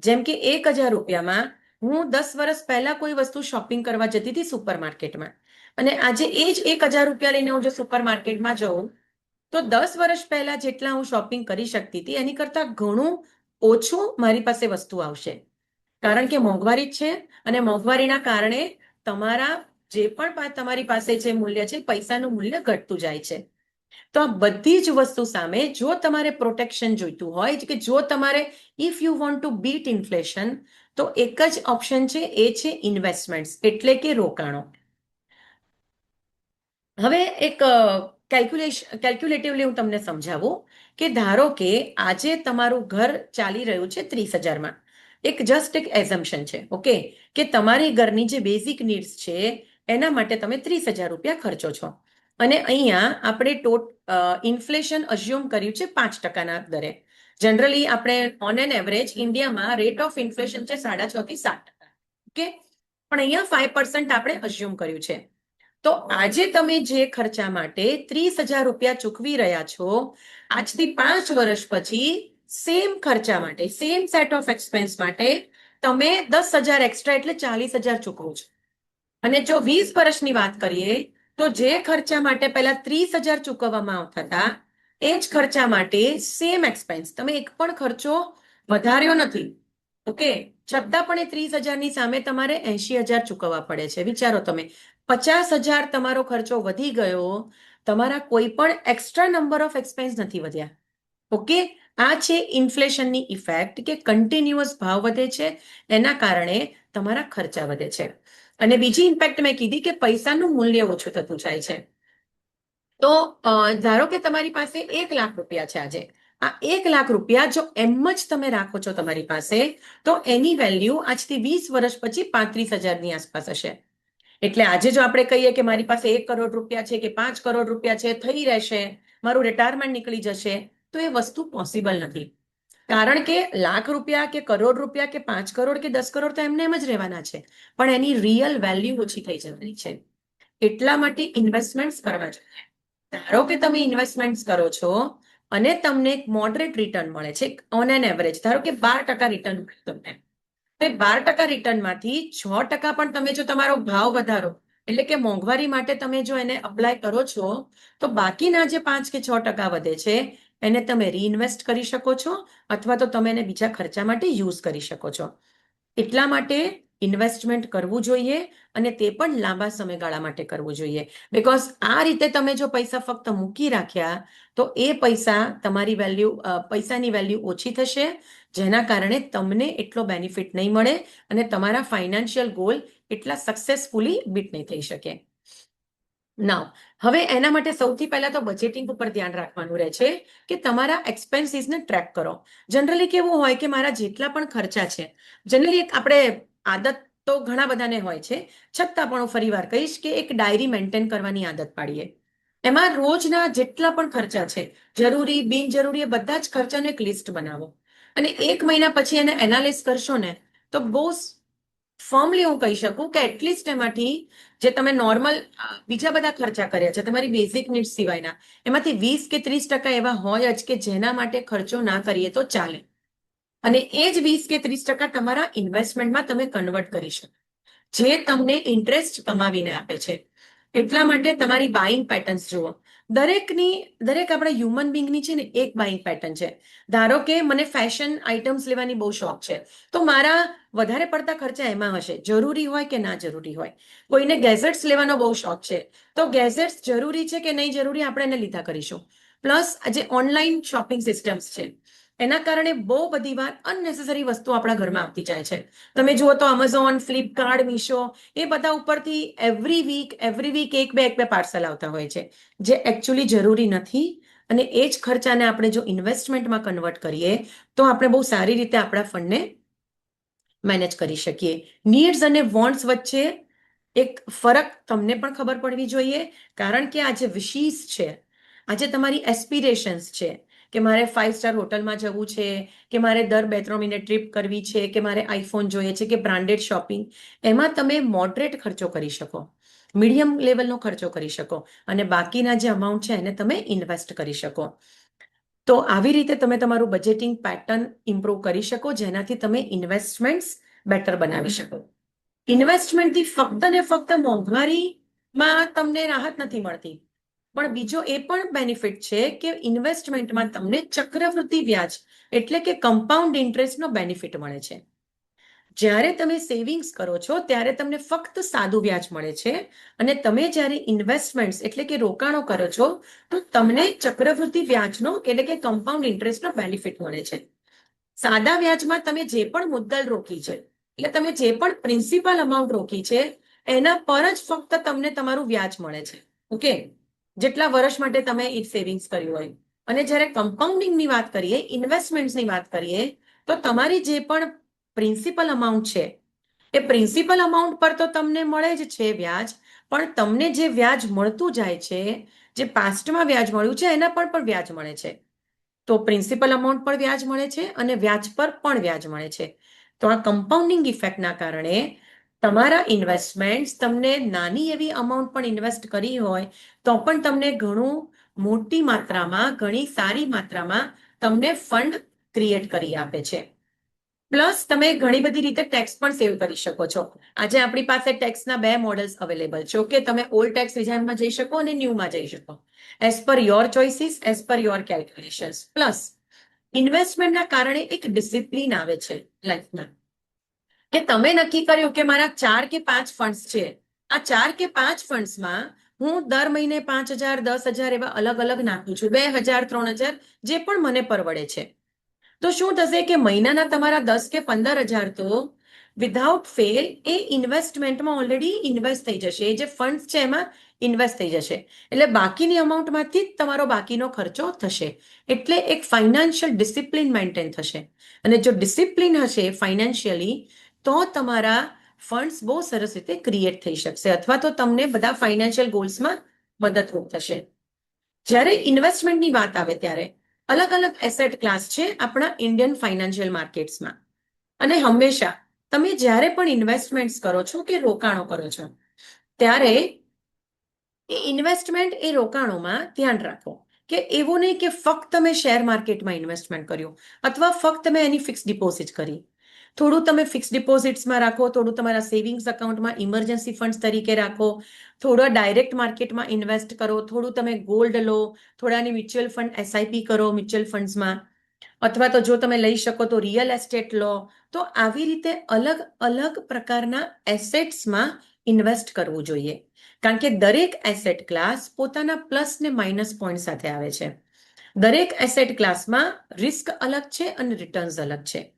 જેમ કે 1,000 રૂપિયામાં હું 10 વર્ષ પહેલા કોઈ વસ્તુ શોપિંગ કરવા જતી હતી સુપરમાર્કેટમાં, અને આજે એ જ 1,000 રૂપિયા લઈને હું જો સુપરમાર્કેટમાં જઉં તો 10 વર્ષ પહેલા જેટલા હું શોપિંગ કરી શકતી હતી એની કરતા ઘણું ઓછું મારી પાસે વસ્તુ આવશે. કારણ કે મોંઘવારી છે, અને મોંઘવારીના કારણે તમારા જે પણ તમારી પાસે જે મૂલ્ય છે, પૈસાનું મૂલ્ય ઘટતું જાય છે. તો આ બધી જ વસ્તુ સામે જો તમારે પ્રોટેક્શન જોઈતું હોય, કે જો તમારે if you want to bit inflation, તો એક જ ઓપ્શન છે, એ છે ઇન્વેસ્ટમેન્ટ્સ, એટલે કે રોકાણો. હવે એક કેલ્ક્યુલેટિવલી હું તમને સમજાવું કે ધારો કે આજે તમારું ઘર ચાલી રહ્યું છે 30,000માં. જસ્ટ એક એઝમ્પશન છે, ઓકે, કે તમારી ઘરની જે બેઝિક નીડ્સ છે એના માટે તમે 30,000 રૂપિયા ખર્ચો છો. અને અહીંયા આપણે ઇન્ફ્લેશન અઝ્યુમ કર્યું છે 5%ના દરે. જનરલી આપણે ઓન એન એવરેજ ઇન્ડિયામાં રેટ ઓફ ઇન્ફ્લેશન છે 6.5 થી 7%. ઓકે, પણ અહીંયા 5% આપણે અઝ્યુમ કર્યું છે. તો આજે તમે જે ખર્ચા માટે 30,000 રૂપિયા ચૂકવી રહ્યા છો, આજથી 5 વર્ષ પછી સેમ ખર્ચા માટે, સેમ સેટ ઓફ એક્સપેન્સ માટે તમે 10,000 એક્સ્ટ્રા એટલે 40,000 ચૂકવો છો. અને જો 20 વર્ષની વાત કરીએ તો જે ખર્ચા માટે પહેલા 30,000 ચૂકવવામાં આવતા હતા એ જ ખર્ચા માટે સેમ એક્સપેન્સ, તમે એક પણ ખર્ચો વધાર્યો નથી, ઓકે, છતાં પણ એ 30,000ની સામે તમારે 80,000 ચૂકવવા પડે છે. વિચારો તમે, 50,000 તમારો ખર્ચો વધી ગયો, તમારા કોઈ પણ એક્સ્ટ્રા નંબર ઓફ એક્સપેન્સ નથી વધ્યા. ઓકે, આ છે ઇન્ફ્લેશનની ઇફેક્ટ, કે કન્ટિન્યુઅસ ભાવ વધે છે, એના કારણે તમારા ખર્ચા વધે છે. અને બીજી ઇમ્પેક્ટ મેં કીધી કે પૈસાનું મૂલ્ય ઓછું થતું જાય છે. તો ધારો કે તમારી પાસે 1,00,000 રૂપિયા છે આજે. આ 1,00,000 રૂપિયા જો એમ જ તમે રાખો છો તમારી પાસે, તો એની વેલ્યુ આજથી 20 વર્ષ પછી 35,000ની આસપાસ હશે. એટલે આજે જો આપણે કહીએ કે મારી પાસે 1 કરોડ રૂપિયા છે કે 5 કરોડ રૂપિયા છે, થઈ રહેશે, મારું રિટાયરમેન્ટ નીકળી જશે, તો એ વસ્તુ પોસિબલ નથી. કારણ કે લાખ રૂપિયા કે કરોડ રૂપિયા કે 5 કરોડ કે 10 કરોડ તો એમને એમ જ રહેવાના છે, પણ એની રિયલ વેલ્યુ ઓછી થઈ જવાની છે. એટલા માટે ઇન્વેસ્ટમેન્ટ કરવા જોઈએ. ધારો કે તમે ઇન્વેસ્ટમેન્ટ કરો છો અને તમને એક મોડરેટ રિટર્ન મળે છે, ઓન એન એવરેજ ધારો કે 12% રિટર્ન મળે તમને. 12% રિટર્નમાંથી 6% પણ તમે જો તમારો ભાવ વધારો, એટલે કે મોંઘવારી માટે તમે જો એને અપ્લાય કરો છો, તો બાકીના જે 5 કે 6% વધે છે એને તમે રીઇન્વેસ્ટ કરી શકો છો, અથવા તો તમે એને બીજા ખર્ચા માટે યુઝ કરી શકો છો. એટલા માટે ઇન્વેસ્ટમેન્ટ કરવું જોઈએ, અને તે પણ લાંબા સમયગાળા માટે કરવું જોઈએ. બીકોઝ આ રીતે તમે જો પૈસા ફક્ત મૂકી રાખ્યા તો એ પૈસાની વેલ્યુ ઓછી થશે, જેના કારણે તમને એટલો બેનિફિટ નહીં મળે, અને તમારા ફાઇનાન્શિયલ ગોલ એટલા સક્સેસફુલી બીટ નહીં થઈ શકે. નાવ હવે એના માટે સૌથી પહેલા તો બજેટિંગ ઉપર ધ્યાન રાખવાનું રહે છે, કે તમારા એક્સપેન્સીસને ટ્રેક કરો. જનરલી કેવું હોય કે મારા જેટલા પણ ખર્ચા છે, જનરલી આપણે આદત તો ઘણા બધાને હોય છે, છતાં પણ હું ફરી વાર કહીશ કે એક ડાયરી મેન્ટેન કરવાની આદત પાડીએ. એમાં રોજના જેટલા પણ ખર્ચા છે, જરૂરી બિનજરૂરી, એ બધા જ ખર્ચાનું એક લિસ્ટ બનાવો અને 1 મહિના પછી એને એનાલિસ કરશો ને તો બહુ ફર્મલી હું કહી શકું કે એટલીસ્ટ એમાંથી જે તમે નોર્મલ બીજા બધા ખર્ચા કર્યા છે તમારી બેઝિક નીડ્સ સિવાયના, એમાંથી 20 કે 30% એવા હોય જ કે જેના માટે ખર્ચો ના કરીએ તો ચાલે. અને એ જ 20 કે 30% તમારા ઇન્વેસ્ટમેન્ટમાં તમે કન્વર્ટ કરી શકો, જે તમને ઇન્ટરેસ્ટ કમાવીને આપે છે. એટલા માટે તમારી બાઇંગ પેટર્ન્સ જુઓ. દરેક આપણા હ્યુમન બિંગની છે ને એક બાઇંગ પેટર્ન છે. ધારો કે મને ફેશન આઇટમ્સ લેવાની બહુ શોખ છે, તો મારા વધારે પડતા ખર્ચા એમાં હશે, જરૂરી હોય કે ના જરૂરી હોય. કોઈને ગેઝેટ્સ લેવાનો બહુ શોખ છે, તો ગેઝેટ્સ જરૂરી છે કે નહીં જરૂરી આપણે એને લીધા કરીશું. પ્લસ જે ઓનલાઈન શોપિંગ સિસ્ટમ્સ છે એના કારણે બહુ બધી વાર અનનેસેસરી વસ્તુ આપણા ઘરમાં આવતી જાય છે. તમે જુઓ તો અમેઝોન, ફ્લિપકાર્ટ, મીશો, એ બધા ઉપરથી એવરી વીક એક બે પાર્સલ આવતા હોય છે, જે એકચ્યુઅલી જરૂરી નથી. અને એ જ ખર્ચાને આપણે જો ઇન્વેસ્ટમેન્ટમાં કન્વર્ટ કરીએ તો આપણે બહુ સારી રીતે આપણા ફંડને મેનેજ કરી શકીએ. નીડ્સ અને વોન્ટ્સ વચ્ચે એક ફરક તમને પણ ખબર પડવી જોઈએ, કારણ કે આ જે વિશીસ છે, આજે તમારી એસ્પિરેશન્સ છે કે મારે 5 સ્ટાર હોટલમાં જવું છે, કે મારે દર 2-3 મહિને ટ્રીપ કરવી છે, કે મારે આઈફોન જોઈએ છે, કે બ્રાન્ડેડ શોપિંગ, એમાં તમે મોડરેટ ખર્ચો કરી શકો, મીડિયમ લેવલનો ખર્ચો કરી શકો અને બાકીના જે અમાઉન્ટ છે એને તમે ઇન્વેસ્ટ કરી શકો. તો આવી રીતે તમે તમારું બજેટિંગ પેટર્ન ઇમ્પ્રૂવ કરી શકો, જેનાથી તમે ઇન્વેસ્ટમેન્ટ્સ બેટર બનાવી શકો. ઇન્વેસ્ટમેન્ટથી ફક્ત ને ફક્ત મોંઘવારીમાં તમને રાહત નથી મળતી, પણ બીજો એ પણ બેનિફિટ છે કે ઇન્વેસ્ટમેન્ટમાં તમને ચક્રવૃદ્ધિ વ્યાજ એટલે કે કમ્પાઉન્ડ ઇન્ટરેસ્ટનો બેનિફિટ મળે છે. જ્યારે તમે સેવિંગ્સ કરો છો ત્યારે તમને ફક્ત સાદું વ્યાજ મળે છે, અને તમે જ્યારે ઇન્વેસ્ટમેન્ટ્સ એટલે કે રોકાણો કરો છો તો તમને ચક્રવૃદ્ધિ વ્યાજનો એટલે કે કમ્પાઉન્ડ ઇન્ટરેસ્ટનો બેનિફિટ મળે છે. સાદા વ્યાજમાં તમે જે પણ મુદ્દલ રોકી છે, એટલે તમે જે પણ પ્રિન્સિપલ અમાઉન્ટ રોકી છે એના પર જ ફક્ત તમને તમારું વ્યાજ મળે છે. ઓકે, જેટલા વર્ષ માટે તમે એ સેવિંગ્સ કર્યું હોય. અને જ્યારે કમ્પાઉન્ડિંગની વાત કરીએ, ઇન્વેસ્ટમેન્ટ્સની વાત કરીએ, તો તમારી જે પણ પ્રિન્સિપલ અમાઉન્ટ છે એ પ્રિન્સિપલ અમાઉન્ટ પર તો તમને મળે જ છે વ્યાજ, પણ તમને જે વ્યાજ મળતું જાય છે, જે પાસ્ટમાં વ્યાજ મળ્યું છે એના પર પણ વ્યાજ મળે છે. તો પ્રિન્સિપલ અમાઉન્ટ પર વ્યાજ મળે છે અને વ્યાજ પર પણ વ્યાજ મળે છે. તો આ કમ્પાઉન્ડિંગ ઇફેક્ટના કારણે તમારા ઇન્વેસ્ટમેન્ટ તમને નાની એવી અમાઉન્ટ પણ ઇન્વેસ્ટ કરી હોય તો પણ તમને ઘણું મોટી માત્રામાં, ઘણી સારી માત્રામાં તમને ફંડ ક્રિએટ કરી આપે છે. પ્લસ તમે ઘણી બધી રીતે ટેક્સ પણ સેવ કરી શકો છો. આજે આપણી પાસે ટેક્સના 2 મોડલ્સ અવેલેબલ છે. ઓકે, તમે ઓલ્ડ ટેક્સ રિઝાઇનમાં જઈ શકો અને ન્યૂમાં જઈ શકો, as per your choices, as per your calculations. Plus ઇન્વેસ્ટમેન્ટના કારણે એક ડિસિપ્લિન આવે છે લાઈફમાં, કે તમે નક્કી કર્યું કે મારા 4 કે 5 ફંડ્સ છે, આ 4 કે 5 ફંડ્સમાં હું દર મહિને 5,000, 10,000 એવા અલગ અલગ નાખું છું, 2,000, 3,000 જે પણ મને પરવડે છે. તો શું થશે કે મહિનાના તમારા 10 કે 15,000 તો વિધાઉટ ફેલ એ ઇન્વેસ્ટમેન્ટમાં ઓલરેડી ઇન્વેસ્ટ થઈ જશે, એ જે ફંડ છે એમાં ઇન્વેસ્ટ થઈ જશે, એટલે બાકીની અમાઉન્ટમાંથી જ તમારો બાકીનો ખર્ચો થશે. એટલે એક ફાઇનાન્શિયલ ડિસિપ્લિન મેન્ટેન થશે, અને જો ડિસિપ્લિન હશે ફાઇનાન્શિયલી તો તમારા ફંડ્સ બહુ સરસ રીતે ક્રિએટ થઈ શકશે, અથવા તો તમને બધા ફાઇનાન્શિયલ ગોલ્સમાં મદદરૂપ થશે. જ્યારે ઇન્વેસ્ટમેન્ટની વાત આવે ત્યારે અલગ અલગ એસેટ ક્લાસ છે આપણા ઇન્ડિયન ફાઇનાન્શિયલ માર્કેટ્સમાં, અને હંમેશા તમે જ્યારે પણ ઇન્વેસ્ટમેન્ટ કરો છો કે રોકાણો કરો છો ત્યારે એ ઇન્વેસ્ટમેન્ટ એ રોકાણોમાં ધ્યાન રાખો કે એવું નહીં કે ફક્ત તમે શેર માર્કેટમાં ઇન્વેસ્ટમેન્ટ કર્યું અથવા ફક્ત મેં એની ફિક્સ ડિપોઝિટ કરી. થોડું તમે ફિક્સ ડિપોઝિટ્સમાં રાખો, થોડું તમારા સેવિંગ્સ અકાઉન્ટમાં ઇમરજન્સી ફંડ્સ તરીકે રાખો, થોડો ડાયરેક્ટ માર્કેટમાં ઇન્વેસ્ટ કરો, થોડું તમે ગોલ્ડ લો, થોડાની મ્યુચ્યુઅલ ફંડ એસઆઈપી કરો મ્યુચ્યુઅલ ફંડ્સમાં, અથવા તો જો તમે લઈ શકો તો રિયલ એસ્ટેટ લો. તો આવી રીતે અલગ અલગ પ્રકારના એસેટ્સમાં ઇન્વેસ્ટ કરવું જોઈએ, કારણ કે દરેક એસેટ ક્લાસ પોતાના પ્લસ ને માઇનસ પોઈન્ટ સાથે આવે છે. દરેક એસેટ ક્લાસમાં રિસ્ક અલગ છે અને રિટર્ન્સ અલગ છે.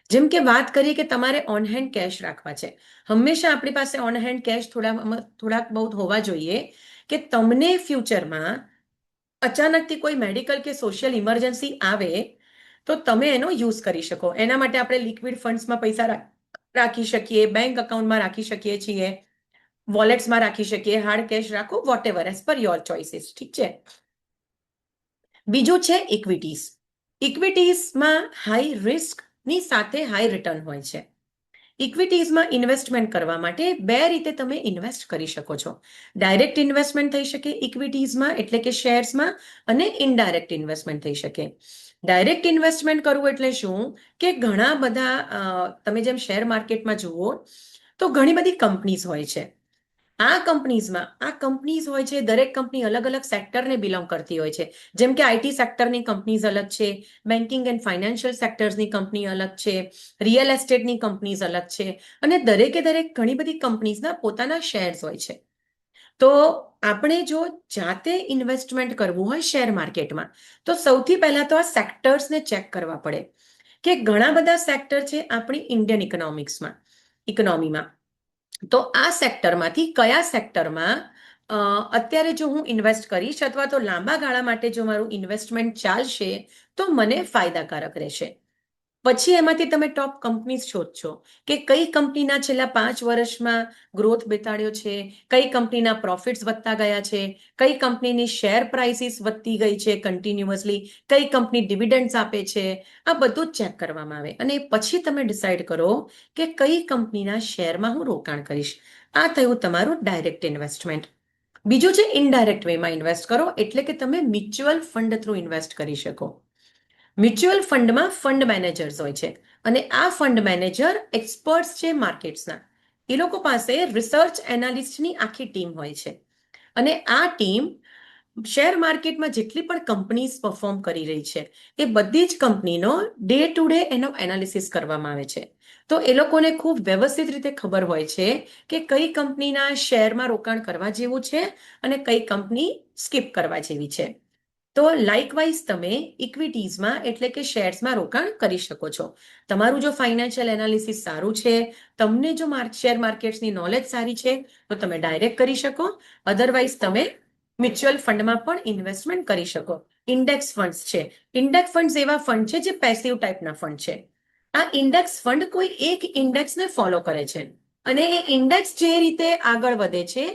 જેમ કે વાત કરીએ કે તમારે ઓન હેન્ડ કેશ રાખવા છે, હંમેશા આપણી પાસે ઓન હેન્ડ કેશ થોડાક બહુ હોવા જોઈએ, કે તમને ફ્યુચરમાં અચાનકથી કોઈ મેડિકલ કે સોશિયલ ઇમરજન્સી આવે તો તમે એનો યુઝ કરી શકો. એના માટે આપણે લિક્વિડ ફંડ્સમાં પૈસા રાખી શકીએ, બેંક અકાઉન્ટમાં રાખી શકીએ છીએ, વોલેટ્સમાં રાખી શકીએ, હાર્ડ કેશ રાખો, whatever as per your choices. ઠીક છે. બીજું છે ઇક્વિટીઝ. ઇક્વિટીઝમાં હાઈ રિસ્કની સાથે હાઈ રિટર્ન હોય છે. ઇક્વિટીઝમાં ઇન્વેસ્ટમેન્ટ કરવા માટે બે રીતે તમે ઇન્વેસ્ટ કરી શકો છો. ડાયરેક્ટ ઇન્વેસ્ટમેન્ટ થઈ શકે ઇક્વિટીઝમાં, એટલે કે શેર્સમાં, અને ઇનડાયરેક્ટ ઇન્વેસ્ટમેન્ટ થઈ શકે. ડાયરેક્ટ ઇન્વેસ્ટમેન્ટ કરવું એટલે શું કે ઘણા બધા તમે જેમ શેર માર્કેટમાં જુઓ તો ઘણી બધી કંપનીઝ હોય છે. આ કંપનીઝ હોય છે, દરેક કંપની અલગ અલગ સેક્ટરને બિલોંગ કરતી હોય છે. જેમ કે આઈટી સેક્ટરની કંપનીઝ અલગ છે, બેન્કિંગ એન્ડ ફાઇનાન્શિયલ સેક્ટર્સની કંપની અલગ છે, રિયલ એસ્ટેટની કંપનીઝ અલગ છે, અને દરેકે દરેક ઘણી બધી કંપનીઝના પોતાના શેર્સ હોય છે. તો આપણે જો જાતે ઇન્વેસ્ટમેન્ટ કરવું હોય શેર માર્કેટમાં, તો સૌથી પહેલા તો આ સેક્ટર્સને ચેક કરવા પડે કે ઘણા બધા સેક્ટર છે આપણી ઇન્ડિયન ઇકોનોમીમાં. તો આ સેક્ટરમાંથી કયા સેક્ટરમાં અત્યારે જો હું ઇન્વેસ્ટ કરીશ અથવા તો લાંબા ગાળા માટે જો મારું ઇન્વેસ્ટમેન્ટ ચાલશે તો મને ફાયદાકારક રહેશે. પછી એમાંથી તમે ટોપ કંપનીઝ શોધશો કે કઈ કંપનીના છેલ્લા 5 વર્ષમાં ગ્રોથ બેતાડ્યો છે, કઈ કંપનીના પ્રોફિટ્સ વધતા ગયા છે, કઈ કંપનીની શેર પ્રાઇસીસ વધતી ગઈ છે કન્ટિન્યુઅસલી, કઈ કંપની ડિવિડન્ડ્સ આપે છે. આ બધું જ ચેક કરવામાં આવે અને પછી તમે ડિસાઇડ કરો કે કઈ કંપનીના શેરમાં હું રોકાણ કરીશ. આ થયું તમારું ડાયરેક્ટ ઇન્વેસ્ટમેન્ટ. બીજું છે ઇનડાયરેક્ટ વેમાં ઇન્વેસ્ટ કરો, એટલે કે તમે મ્યુચ્યુઅલ ફંડ થ્રુ ઇન્વેસ્ટ કરી શકો. મ્યુચ્યુઅલ ફંડમાં ફંડ મેનેજર્સ હોય છે અને આ ફંડ મેનેજર એક્સપર્ટ્સ છે માર્કેટ્સના. એ લોકો પાસે રિસર્ચ એનાલિસ્ટની આખી ટીમ હોય છે અને આ ટીમ શેર માર્કેટમાં જેટલી પણ કંપનીઝ પરફોર્મ કરી રહી છે એ બધી જ કંપનીનો ડે ટુ ડે એનો એનાલિસિસ કરવામાં આવે છે. તો એ લોકોને ખૂબ વ્યવસ્થિત રીતે ખબર હોય છે કે કઈ કંપનીના શેરમાં રોકાણ કરવા જેવું છે અને કઈ કંપની સ્કીપ કરવા જેવી છે. તો લાઇકવાઇઝ તમે ઇક્વિટીઝમાં એટલે કે શેર્સમાં રોકાણ કરી શકો છો. તમારું જો ફાઇનાન્શિયલ એનાલિસિસ સારું છે, તમને જો શેર માર્કેટ્સની નોલેજ સારી છે, તો તમે ડાયરેક્ટ કરી શકો. અધરવાઇઝ તમે મ્યુચ્યુઅલ ફંડમાં પણ ઇન્વેસ્ટમેન્ટ કરી શકો. ઇન્ડેક્સ ફંડ્સ છે. ઇન્ડેક્સ ફંડ્સ એવા ફંડ છે જે પેસિવ ટાઈપના ફંડ છે. આ ઇન્ડેક્સ ફંડ કોઈ એક ઇન્ડેક્સને ફોલો કરે છે અને એ ઇન્ડેક્સ જે રીતે આગળ વધે છે,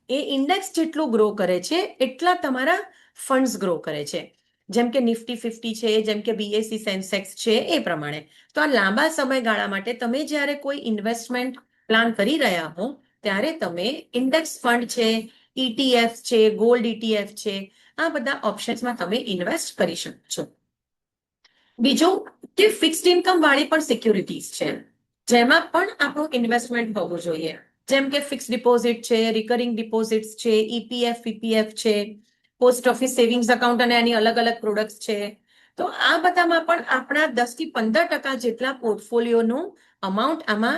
એ ઇન્ડેક્સ જેટલું ગ્રો કરે છે એટલા તમારા ફંડ્સ ગ્રો કરે છે. જેમ કે નિફ્ટી 50 છે, જેમ કે બીએસસી સેન્સેક્સ છે, એ પ્રમાણે. તો આ લાંબા સમયગાળા માટે તમે જ્યારે કોઈ ઇન્વેસ્ટમેન્ટ પ્લાન કરી રહ્યા હો ત્યારે તમે ઇન્ડેક્સ ફંડ છે, ઇટીએફ છે, ગોલ્ડ ઇટીએફ છે, આ બધા ઓપ્શન્સમાં તમે ઇન્વેસ્ટ કરી શકો છો. બીજું કે ફિક્સ્ડ ઇન્કમ વાળી પણ સિક્યુરિટીઝ છે જેમાં પણ આપણું ઇન્વેસ્ટમેન્ટ હોવું જોઈએ. જેમ કે ફિક્સ ડિપોઝિટ છે, રિકરિંગ ડિપોઝિટ્સ છે, ઈપીએફ પીપીએફ છે, પોસ્ટ ઓફિસ સેવિંગ્સ અકાઉન્ટ અને એની અલગ અલગ પ્રોડક્ટ્સ છે. તો આ બધામાં પણ આપણા 10% જેટલા પોર્ટફોલિયોનું અમાઉન્ટ આમાં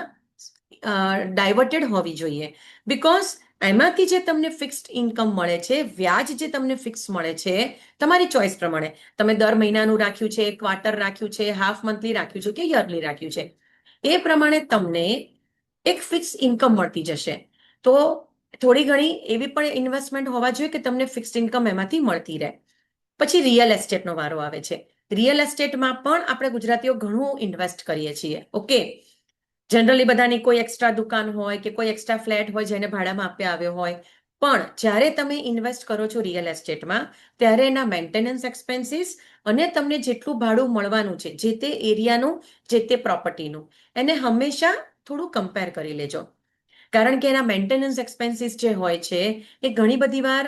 ડાયવર્ટેડ હોવી જોઈએ. બીકોઝ એમાંથી જે તમને ફિક્સ્ડ ઇન્કમ મળે છે, વ્યાજ જે તમને ફિક્સ મળે છે, તમારી ચોઇસ પ્રમાણે તમે દર મહિનાનું રાખ્યું છે, ક્વાર્ટર રાખ્યું છે, હાફ મંથલી રાખ્યું છે કે યરલી રાખ્યું છે, એ પ્રમાણે તમને એક ફિક્સ ઇન્કમ મળતી જશે. તો થોડી ઘણી એવી પણ ઇન્વેસ્ટમેન્ટ હોવા જોઈએ કે તમને ફિક્સ્ડ ઇન્કમ એમાંથી મળતી રહે. પછી રિયલ એસ્ટેટનો વારો આવે છે. રિયલ એસ્ટેટમાં પણ આપણે ગુજરાતીઓ ઘણું ઇન્વેસ્ટ કરીએ છીએ. ઓકે, જનરલી બધાની કોઈ એક્સ્ટ્રા દુકાન હોય કે કોઈ એક્સ્ટ્રા ફ્લેટ હોય જેને ભાડામાં આપ્યા આવ્યો હોય, પણ જ્યારે તમે ઇન્વેસ્ટ કરો છો રિયલ એસ્ટેટમાં ત્યારે એના મેન્ટેનન્સ એક્સપેન્સીસ અને તમને જેટલું ભાડું મળવાનું છે જે તે એરિયાનું, જે તે પ્રોપર્ટીનું, એને હંમેશા થોડું કમ્પેર કરી લેજો. કારણ કે એના મેન્ટેનન્સ એક્સપેન્સીસ જે હોય છે એ ઘણી બધી વાર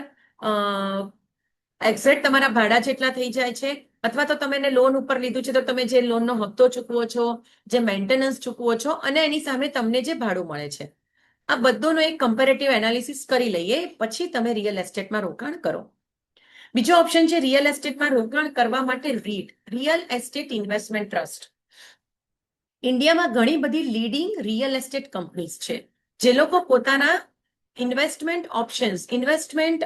એક્ઝેક્ટ તમારા ભાડા જેટલા થઈ જાય છે, અથવા તો તમે એને લોન ઉપર લીધું છે તો તમે જે લોનનો હપ્તો ચૂકવો છો, જે મેન્ટેનન્સ ચૂકવો છો અને એની સામે તમને જે ભાડું મળે છે, આ બધુંનો એક કમ્પેરેટિવ એનાલિસિસ કરી લઈએ પછી તમે રિયલ એસ્ટેટમાં રોકાણ કરો. બીજો ઓપ્શન છે રિયલ એસ્ટેટમાં રોકાણ કરવા માટે રીટ, રિયલ એસ્ટેટ ઇન્વેસ્ટમેન્ટ ટ્રસ્ટ. ઇન્ડિયામાં ઘણી બધી લીડિંગ રિયલ એસ્ટેટ કંપનીઝ છે જે લોકો પોતાના investment options, investment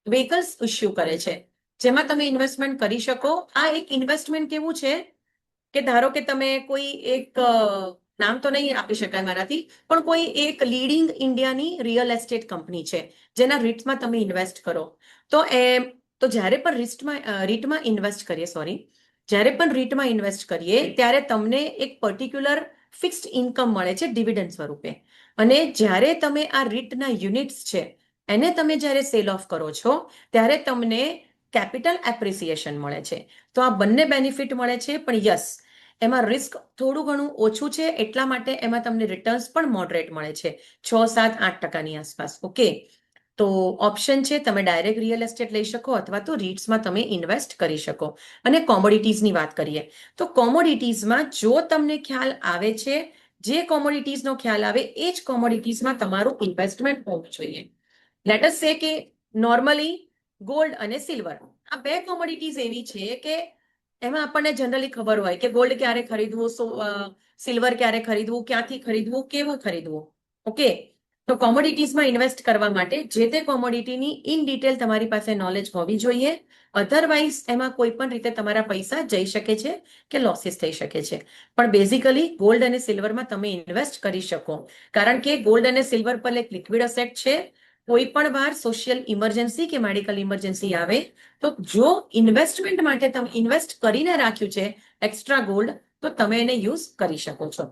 vehicles issue કરે છે જેમાં તમે ઇન્વેસ્ટમેન્ટ કરી શકો. આ એક ઇન્વેસ્ટમેન્ટ કેવું છે કે ધારો કે તમે કોઈ એક નામ તો નહીં આપી શકાય મારાથી, પણ કોઈ એક લીડિંગ ઇન્ડિયાની રિયલ એસ્ટેટ કંપની છે જેના રીટ્સમાં તમે ઇન્વેસ્ટ કરો તો જ્યારે પણ રીટમાં ઇન્વેસ્ટ કરીએ, જ્યારે પણ રીટમાં ઇન્વેસ્ટ કરીએ ત્યારે તમને એક પર્ટિક્યુલર ફિક્સ્ડ ઇન્કમ મળે છે ડિવિડન્ડ સ્વરૂપે. અને જ્યારે તમે આ રીટના યુનિટ્સ છે એને તમે જ્યારે સેલ ઓફ કરો છો ત્યારે તમને કેપિટલ એપ્રિસિએશન મળે છે. તો આ બંને બેનિફિટ મળે છે, પણ યસ એમાં રિસ્ક થોડું ઘણું ઓછું છે, એટલા માટે એમાં તમને રિટર્ન્સ પણ મોડરેટ મળે છે, 6, 7, 8% આસપાસ. ઓકે, તો ઓપ્શન છે તમે ડાયરેક્ટ રિયલ એસ્ટેટ લઈ શકો અથવા તો રીટ્સમાં તમે ઇન્વેસ્ટ કરી શકો. અને કોમોડિટીઝની વાત કરીએ તો કોમોડિટીઝમાં જો તમને ખ્યાલ આવે છે, જે કોમોડિટીઝનો ખ્યાલ આવે એ જ કોમોડિટીઝમાં તમારું ઇન્વેસ્ટમેન્ટ હોવું જોઈએ. લેટ અસ સે કે નોર્મલી ગોલ્ડ અને સિલ્વર આ બે કોમોડિટીઝ એવી છે કે એમાં આપણને જનરલી ખબર હોય કે ગોલ્ડ ક્યારે ખરીદવું, સિલ્વર ક્યારે ખરીદવું, ક્યાંથી ખરીદવું, કેવું ખરીદવું. ઓકે, તો કોમોડિટીઝમાં ઇન્વેસ્ટ કરવા માટે જે તે કોમોડિટીની ઇન ડિટેલ તમારી પાસે નોલેજ હોવી જોઈએ. અધરવાઇઝ એમાં કોઈ પણ રીતે તમારા પૈસા જઈ શકે છે કે લોસીસ થઈ શકે છે. પણ બેઝિકલી ગોલ્ડ અને સિલ્વરમાં તમે ઇન્વેસ્ટ કરી શકો, કારણ કે ગોલ્ડ અને સિલ્વર પર એક લિક્વિડ અસેટ છે. કોઈ પણ વાર સોશિયલ ઇમરજન્સી કે મેડિકલ ઇમરજન્સી આવે તો જો ઇન્વેસ્ટમેન્ટ માટે તમે ઇન્વેસ્ટ કરીને રાખ્યું છે એક્સ્ટ્રા ગોલ્ડ, તો તમે એને યુઝ કરી શકો છો.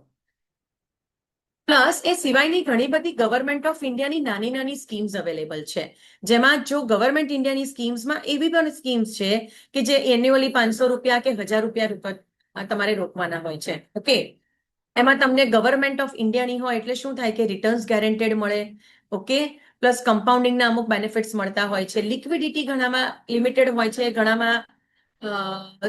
પ્લસ એ સિવાયની ઘણી બધી ગવર્મેન્ટ ઓફ ઇન્ડિયાની નાની નાની સ્કીમ્સ અવેલેબલ છે, જેમાં જો ગવર્મેન્ટ ઇન્ડિયાની સ્કીમ્સમાં એવી પણ સ્કીમ્સ છે કે જે એન્યુઅલી 500 રૂપિયા કે 1000 રૂપિયા તમારે રોકવાના હોય છે. ઓકે, એમાં તમને ગવર્મેન્ટ ઓફ ઇન્ડિયાની હોય એટલે શું થાય કે રિટર્ન્સ ગેરંટેડ મળે. ઓકે, પ્લસ કમ્પાઉન્ડિંગના અમુક બેનિફિટ્સ મળતા હોય છે, લિક્વિડિટી ઘણામાં લિમિટેડ હોય છે, ઘણામાં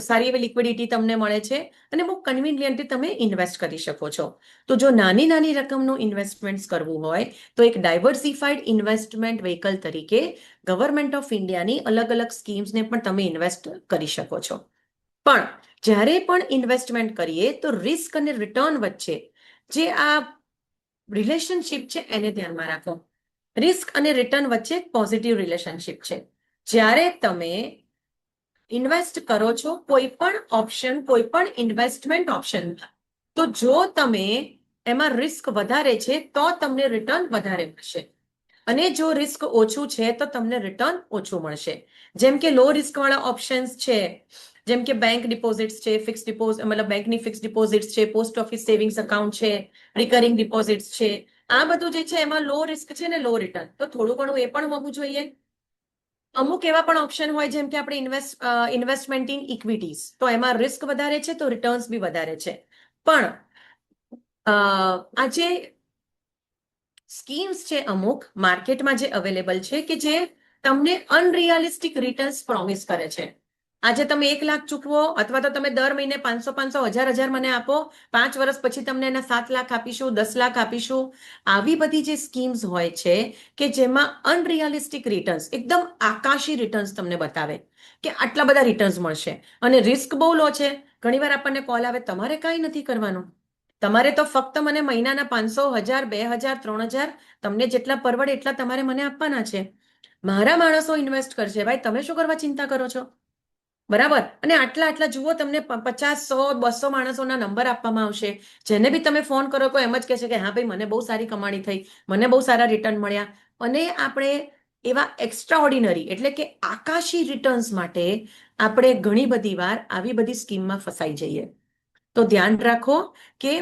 સારી એવી લિક્વિડિટી તમને મળે છે અને બહુ કન્વિનિયન્ટલી તમે ઇન્વેસ્ટ કરી શકો છો. તો જો નાની નાની રકમનું ઇન્વેસ્ટમેન્ટ કરવું હોય તો એક ડાયવર્સિફાઈડ ઇન્વેસ્ટમેન્ટ વ્હીકલ તરીકે ગવર્મેન્ટ ઓફ ઇન્ડિયાની અલગ અલગ સ્કીમ્સને પણ તમે ઇન્વેસ્ટ કરી શકો છો. પણ જ્યારે પણ ઇન્વેસ્ટમેન્ટ કરીએ તો રિસ્ક અને રિટર્ન વચ્ચે જે આ રિલેશનશિપ છે એને ધ્યાનમાં રાખો. રિસ્ક અને રિટર્ન વચ્ચે પોઝિટિવ રિલેશનશિપ છે. જ્યારે તમે ઇન્વેસ્ટ કરો છો કોઈ પણ ઓપ્શન, કોઈ પણ ઇન્વેસ્ટમેન્ટ ઓપ્શન, તો જો તમે એમાં રિસ્ક વધારે છે તો તમને રિટર્ન વધારે મળશે, અને જો રિસ્ક ઓછું છે તો તમને રિટર્ન ઓછું મળશે. જેમ કે લો રિસ્ક વાળા ઓપ્શન્સ છે, જેમ કે બેંક ડિપોઝિટ્સ છે, ફિક્સ ડિપોઝિટ મતલબ બેંકની ફિક્સ ડિપોઝિટ્સ છે, પોસ્ટ ઓફિસ સેવિંગ્સ અકાઉન્ટ છે, રિકરિંગ ડિપોઝિટ્સ છે, આ બધું જે છે એમાં લો રિસ્ક છે ને લો રિટર્ન, તો થોડું ઘણું એ પણ હોવું જોઈએ. અમુક એવા પણ ઓપ્શન હોય જેમ કે આપણે ઇન્વેસ્ટમેન્ટ ઇન ઇક્વિટીઝ, તો એમાં રિસ્ક વધારે છે તો રિટર્ન્સ બી વધારે છે. પણ આ જે સ્કીમ્સ છે અમુક માર્કેટમાં જે અવેલેબલ છે કે જે તમને અનરિયાલિસ્ટિક રિટર્ન્સ પ્રોમિસ કરે છે. આજે તમે 1 લાખ ચૂકવો અથવા તો તમે દર મહિને 500 1000 મને આપો, 5 વર્ષ પછી તમને એના 7 લાખ આપીશું, 10 લાખ આપીશું. આવી બધી જે સ્કીમ્સ હોય છે કે જેમાં અનરિયાલિસ્ટિક રિટર્ન્સ, એકદમ આકાશી રિટર્ન્સ તમને બતાવે કે આટલા બધા રિટર્ન્સ મળશે અને રિસ્ક બહુ લો છે. ઘણીવાર આપણને કોલ આવે તમારે કાંઈ નથી કરવાનું, તમારે તો ફક્ત મને મહિનાના 500 1000 2000 3000 તમને જેટલા પરવડે એટલા તમારે મને આપવાના છે. મારા માણસો ઇન્વેસ્ટ કરશે, ભાઈ તમે શું કરવા ચિંતા કરો છો? બરાબર. અને આટલા જુઓ તમને 50 100 200 માણસોના નંબર આપવામાં આવશે, જેને બી તમે ફોન કરો તો એમ જ કહેશે કે હા ભાઈ મને બહુ સારી કમાણી થઈ, મને બહુ સારા રિટર્ન મળ્યા. અને આપણે એવા એક્સ્ટ્રા ઓર્ડિનરી એટલે કે આકાશી રિટર્ન્સ માટે આપણે ઘણી બધી વાર આવી બધી સ્કીમમાં ફસાઈ જઈએ. તો ધ્યાન રાખો કે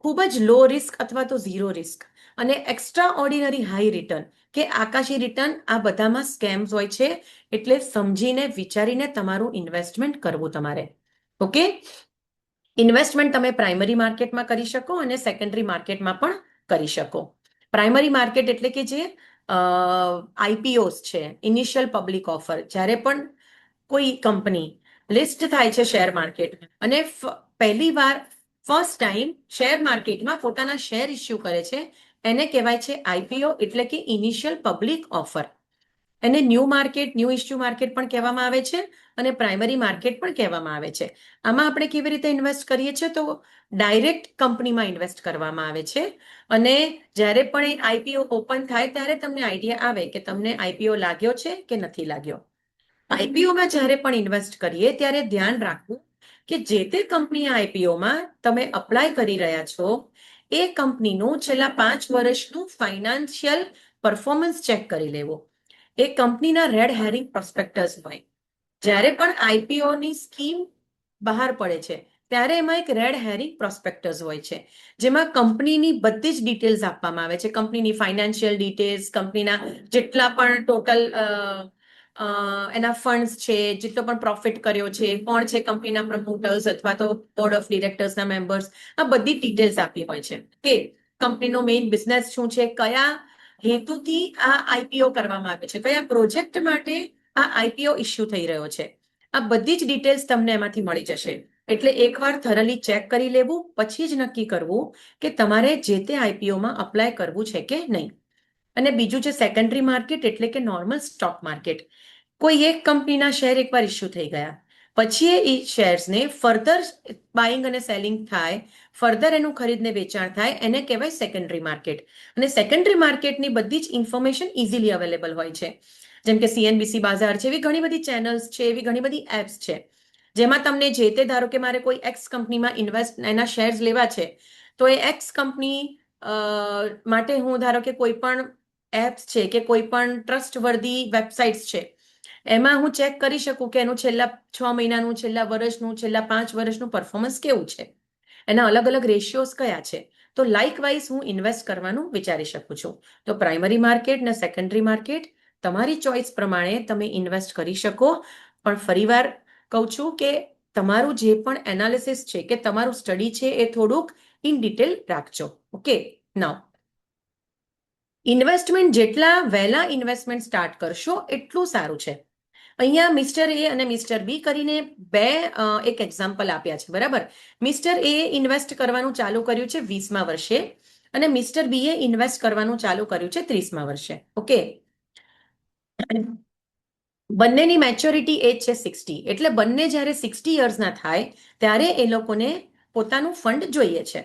ખૂબ જ લો રિસ્ક અથવા તો ઝીરો રિસ્ક અને એક્સ્ટ્રા ઓર્ડિનરી હાઈ રિટર્ન કે આકાશી રિટર્ન, આ બધામાં સ્કેમ્સ હોય છે. એટલે સમજીને વિચારીને તમારું ઇન્વેસ્ટમેન્ટ કરવું તમારે. ઓકે, ઇન્વેસ્ટમેન્ટ તમે પ્રાઇમરી માર્કેટમાં કરી શકો અને સેકન્ડરી માર્કેટમાં પણ કરી શકો. પ્રાઇમરી માર્કેટ એટલે કે જે આઈપીઓસ છે, ઇનિશિયલ પબ્લિક ઓફર, જ્યારે પણ કોઈ કંપની લિસ્ટ થાય છે શેર માર્કેટ અને પહેલી વાર ફર્સ્ટ ટાઈમ શેર માર્કેટમાં પોતાના શેર ઇસ્યુ કરે છે, એને કહેવાય છે આઈપીઓ એટલે કે ઇનિશિયલ પબ્લિક ઓફર. એને new market, new issue market પણ કહેવામાં આવે છે અને પ્રાઇમરી માર્કેટ પણ કહેવામાં આવે છે. આમાં આપણે કેવી રીતે ઇન્વેસ્ટ કરીએ છીએ તો ડાયરેક્ટ કંપનીમાં ઇન્વેસ્ટ કરવામાં આવે છે. અને જ્યારે પણ આઈપીઓ ઓપન થાય ત્યારે તમને આઈડિયા આવે કે તમને આઈપીઓ લાગ્યો છે કે નથી લાગ્યો. આઈપીઓમાં જ્યારે પણ ઇન્વેસ્ટ કરીએ ત્યારે ધ્યાન રાખવું કે જે તે કંપની આઈપીઓમાં તમે અપ્લાય કરી રહ્યા છો એ કંપનીનું છેલ્લા 5 વર્ષનું ફાઇનાન્શિયલ પરફોર્મન્સ ચેક કરી લેવું. એ કંપનીના રેડ હેરિંગ પ્રોસ્પેક્ટસ હોય. જ્યારે પણ આઈપીઓની સ્કીમ બહાર પડે છે ત્યારે એમાં એક રેડ હેરિંગ પ્રોસ્પેક્ટસ હોય છે, જેમાં કંપનીની બધી જ ડિટેલ્સ આપવામાં આવે છે, કંપનીની ફાઇનાન્શિયલ ડિટેલ્સ, કંપનીના જેટલા પણ ટોટલ એના ફંડ્સ છે, જેટલો પણ પ્રોફિટ કર્યો છે, કોણ છે કંપનીના પ્રમોટર્સ અથવા તો બોર્ડ ઓફ ડિરેક્ટર્સના મેમ્બર્સ, આ બધી ડિટેલ્સ આપી હોય છે કે કંપનીનો મેઇન બિઝનેસ શું છે, કયા હેતુથી આ આઈપીઓ કરવામાં આવે છે, કયા પ્રોજેક્ટ માટે આ આઈપીઓ ઇસ્યુ થઈ રહ્યો છે, આ બધી જ ડિટેલ્સ તમને એમાંથી મળી જશે. એટલે એકવાર થરલી ચેક કરી લેવું, પછી જ નક્કી કરવું કે તમારે જે તે આઈપીઓમાં અપ્લાય કરવું છે કે નહીં. અને બીજું છે સેકન્ડરી માર્કેટ, એટલે કે નોર્મલ સ્ટોક માર્કેટ. કોઈ એક કંપનીના શેર એકવાર ઇસ્યુ થઈ ગયા પછી એ શેર્સને ફર્ધર બાઇંગ અને સેલિંગ થાય, ફર્ધર એનું ખરીદને વેચાણ થાય, એને કહેવાય સેકન્ડરી માર્કેટ. અને સેકન્ડરી માર્કેટની બધી જ ઇન્ફોર્મેશન ઇઝીલી અવેલેબલ હોય છે, જેમ કે CNBC બાજાર છે, એવી ઘણી બધી ચેનલ્સ છે, એવી ઘણી બધી એપ્સ છે, જેમાં તમને જે તે ધારો કે મારે કોઈ એક્સ કંપનીમાં ઇન્વેસ્ટ એના શેર્સ લેવા છે, તો એ એક્સ કંપની માટે હું ધારો કે કોઈ પણ એપ્સ છે કે કોઈ પણ ટ્રસ્ટવર્ધી વેબસાઇટ્સ છે, એમાં હું ચેક કરી શકું કે એનું છેલ્લા 6 મહિનાનું, છેલ્લા વર્ષનું, છેલ્લા 5 વર્ષનું પરફોર્મન્સ કેવું છે, એના અલગ અલગ રેશિયોઝ કયા છે. તો લાઇકવાઇઝ હું ઇન્વેસ્ટ કરવાનું વિચારી શકું છું. તો પ્રાઇમરી માર્કેટ ને સેકન્ડરી માર્કેટ તમારી ચોઇસ પ્રમાણે તમે ઇન્વેસ્ટ કરી શકો. પણ ફરીવાર કહું છું કે તમારું જે પણ એનાલિસિસ છે કે તમારું સ્ટડી છે એ થોડુંક ઇન ડિટેલ રાખજો. ઓકે, નાઉ ઇન્વેસ્ટમેન્ટ જેટલા વહેલા ઇન્વેસ્ટમેન્ટ સ્ટાર્ટ કરશો એટલું સારું છે. અહીંયા મિસ્ટર એ અને મિસ્ટર બી કરીને બે એક એક્ઝામ્પલ આપ્યા છે, બરાબર. મિસ્ટર એ ઇન્વેસ્ટ કરવાનું ચાલુ કર્યું છે 20મા વર્ષે અને મિસ્ટર બી એ ઇન્વેસ્ટ કરવાનું ચાલુ કર્યું છે 30મા વર્ષે. ઓકે, બંનેની મેચ્યોરિટી એજ છે 60, એટલે બંને જ્યારે 60 યર્સના થાય ત્યારે એ લોકોને પોતાનું ફંડ જોઈએ છે.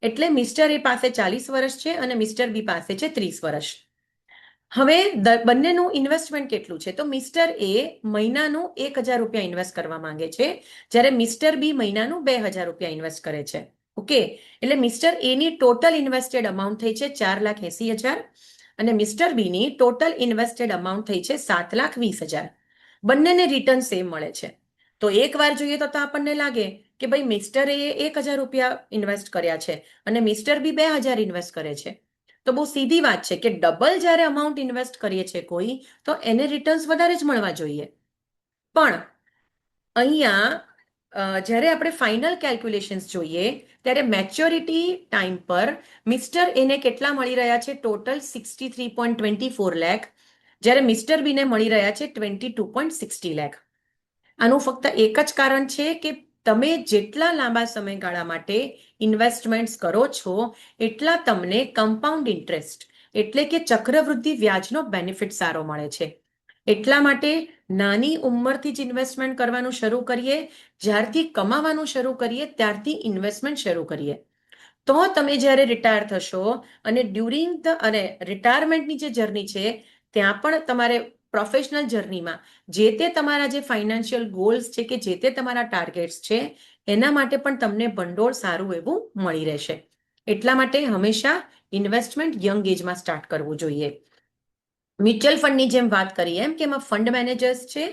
એટલે મિસ્ટર એ પાસે 40 વર્ષ છે અને મિસ્ટર બી પાસે છે 30 વર્ષ. હવે બંનેનું ઇન્વેસ્ટમેન્ટ કેટલું છે? તો મિસ્ટર એ મહિનાનું 1000 રૂપિયા ઇન્વેસ્ટ કરવા માંગે છે, જ્યારે મિસ્ટર બી મહિનાનું 2000 રૂપિયા ઇન્વેસ્ટ કરે છે. ઓકે, એટલે મિસ્ટર એની ટોટલ ઇન્વેસ્ટેડ અમાઉન્ટ થઈ છે 4,80,000 અને મિસ્ટર બીની ટોટલ ઇન્વેસ્ટેડ અમાઉન્ટ થઈ છે 7,20,000. બંનેને રિટર્ન સેમ મળે છે. તો એક વાર જોઈએ તો આપણને લાગે કે ભાઈ મિસ્ટર એ 1000 રૂપિયા ઇન્વેસ્ટ કર્યા છે અને મિસ્ટર બી 2000 ઇન્વેસ્ટ કરે છે. તો બહુ સીધી વાત છે કે ડબલ જ્યારે અમાઉન્ટ ઇન્વેસ્ટ કરીએ છીએ કોઈ, તો એને રિટર્ન્સ વધારે જ મળવા જોઈએ. પણ અહીંયા જ્યારે આપણે ફાઇનલ કેલ્ક્યુલેશન્સ જોઈએ ત્યારે મેચ્યોરિટી ટાઈમ પર મિસ્ટર એને કેટલા મળી રહ્યા છે? ટોટલ 63.24 લાખ, જ્યારે મિસ્ટર બીને મળી રહ્યા છે 22.60 લાખ. આનું ફક્ત એક જ કારણ છે કે તમે જેટલા લાંબા સમયગાળા માટે ઇન્વેસ્ટમેન્ટ્સ કરો છો એટલા તમને કમ્પાઉન્ડ ઇન્ટરેસ્ટ એટલે કે ચક્રવૃદ્ધિ વ્યાજનો બેનિફિટ સારો મળે છે. એટલા માટે નાની ઉંમરથી જ ઇન્વેસ્ટમેન્ટ કરવાનું શરૂ કરીએ, જ્યારથી કમાવાનું શરૂ કરીએ ત્યારથી ઇન્વેસ્ટમેન્ટ શરૂ કરીએ. તો તમે જ્યારે રિટાયર થશો અને ડ્યુરિંગ ધ અને રિટાયરમેન્ટની જે જર્ની છે ત્યાં પણ તમારે પ્રોફેશનલ જર્નીમાં જે તે તમારા જે ફાઇનાન્શિયલ ગોલ્સ છે કે જે તે તમારા ટાર્ગેટ્સ છે એના માટે પણ તમને ભંડોળ સારું એવું મળી રહેશે. એટલા માટે હંમેશા ઇન્વેસ્ટમેન્ટ યંગ એજમાં સ્ટાર્ટ કરવું જોઈએ. મ્યુચ્યુઅલ ફંડની જેમ વાત કરીએ એમ કે એમાં ફંડ મેનેજર્સ છે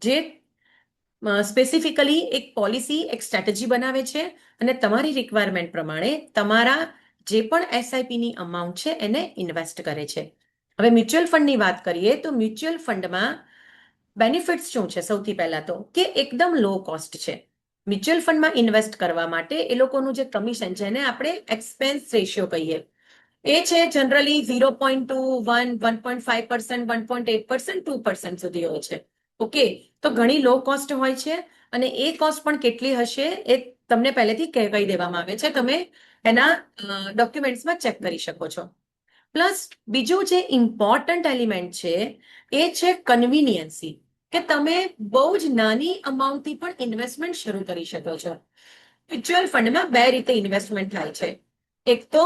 જે સ્પેસિફિકલી એક પોલિસી, એક સ્ટ્રેટેજી બનાવે છે અને તમારી રિક્વાયરમેન્ટ પ્રમાણે તમારા જે પણ એસઆઈપીની અમાઉન્ટ છે એને ઇન્વેસ્ટ કરે છે. હવે મ્યુચ્યુઅલ ફંડની વાત કરીએ તો મ્યુચ્યુઅલ ફંડમાં બેનિફિટ્સ શું છે? સૌથી પહેલા તો કે એકદમ લો કોસ્ટ છે. મ્યુચ્યુઅલ ફંડમાં ઇન્વેસ્ટ કરવા માટે એ લોકોનું જે કમિશન છે એને આપણે એક્સપેન્સ રેશિયો કહીએ, એ છે જનરલી 0.2, 1, 1.5%, 1.8%, 2% સુધી હોય છે. ઓકે, તો ઘણી લો કોસ્ટ હોય છે અને એ કોસ્ટ પણ કેટલી હશે એ તમને પહેલેથી કહી દેવામાં આવે છે, તમે એના ડોક્યુમેન્ટ્સમાં ચેક કરી શકો છો. પ્લસ બીજું જે ઇમ્પોર્ટન્ટ એલિમેન્ટ છે એ છે કન્વિનિયન્સી, કે તમે બહુ જ નાની અમાઉન્ટથી પણ ઇન્વેસ્ટમેન્ટ શરૂ કરી શકો છો. મ્યુચ્યુઅલ ફંડમાં બે રીતે ઇન્વેસ્ટમેન્ટ થાય છે. એક તો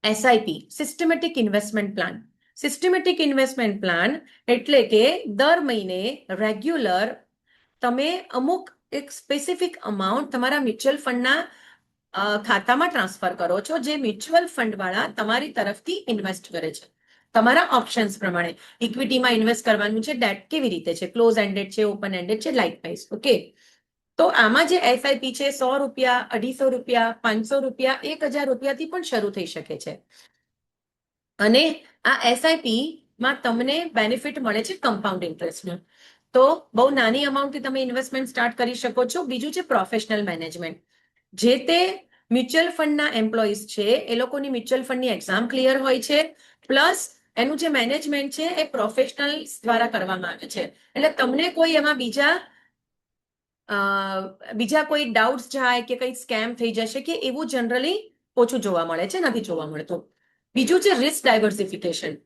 SIP, systematic investment plan. Systematic investment plan એટલે કે દર મહિને રેગ્યુલર તમે અમુક એક સ્પેસિફિક અમાઉન્ટ તમારા મ્યુચ્યુઅલ ફંડના ખાતામાં ટ્રાન્સફર કરો છો, જે મ્યુચ્યુઅલ ફંડ વાળા તમારી તરફથી ઇન્વેસ્ટ કરે છે તમારા ઓપ્શન્સ પ્રમાણે. ઇક્વિટીમાં ઇન્વેસ્ટ કરવાનું છે, ડેટ કેવી રીતે છે, ક્લોઝ એન્ડેડ છે, ઓપન એન્ડેડ છે, લાઇક વાઇઝ. ઓકે, તો આમાં જે એસઆઈપી છે 100 રૂપિયા, 250 રૂપિયા, 500 રૂપિયા, 1000 રૂપિયાથી પણ શરૂ થઈ શકે છે. અને આ એસઆઈપી માં તમને બેનિફિટ મળે છે કમ્પાઉન્ડ ઇન્ટરેસ્ટનું. તો બહુ નાની અમાઉન્ટથી તમે ઇન્વેસ્ટમેન્ટ સ્ટાર્ટ કરી શકો છો. બીજું છે પ્રોફેશનલ મેનેજમેન્ટ. જે તે મ્યુચ્યુઅલ ફંડના એમ્પ્લોઈઝ છે એ લોકોની મ્યુચ્યુઅલ ફંડની એક્ઝામ ક્લિયર હોય છે, પ્લસ એનું જે મેનેજમેન્ટ છે એ પ્રોફેશનલ દ્વારા કરવામાં આવે છે. એટલે તમને કોઈ એમાં બીજા કોઈ ડાઉટ્સ જાય કે કંઈ સ્કેમ થઈ જશે કે એવું જનરલી ઓછું જોવા મળે છે, નથી જોવા મળતું. બીજું છે રિસ્ક ડાયવર્સિફિકેશન.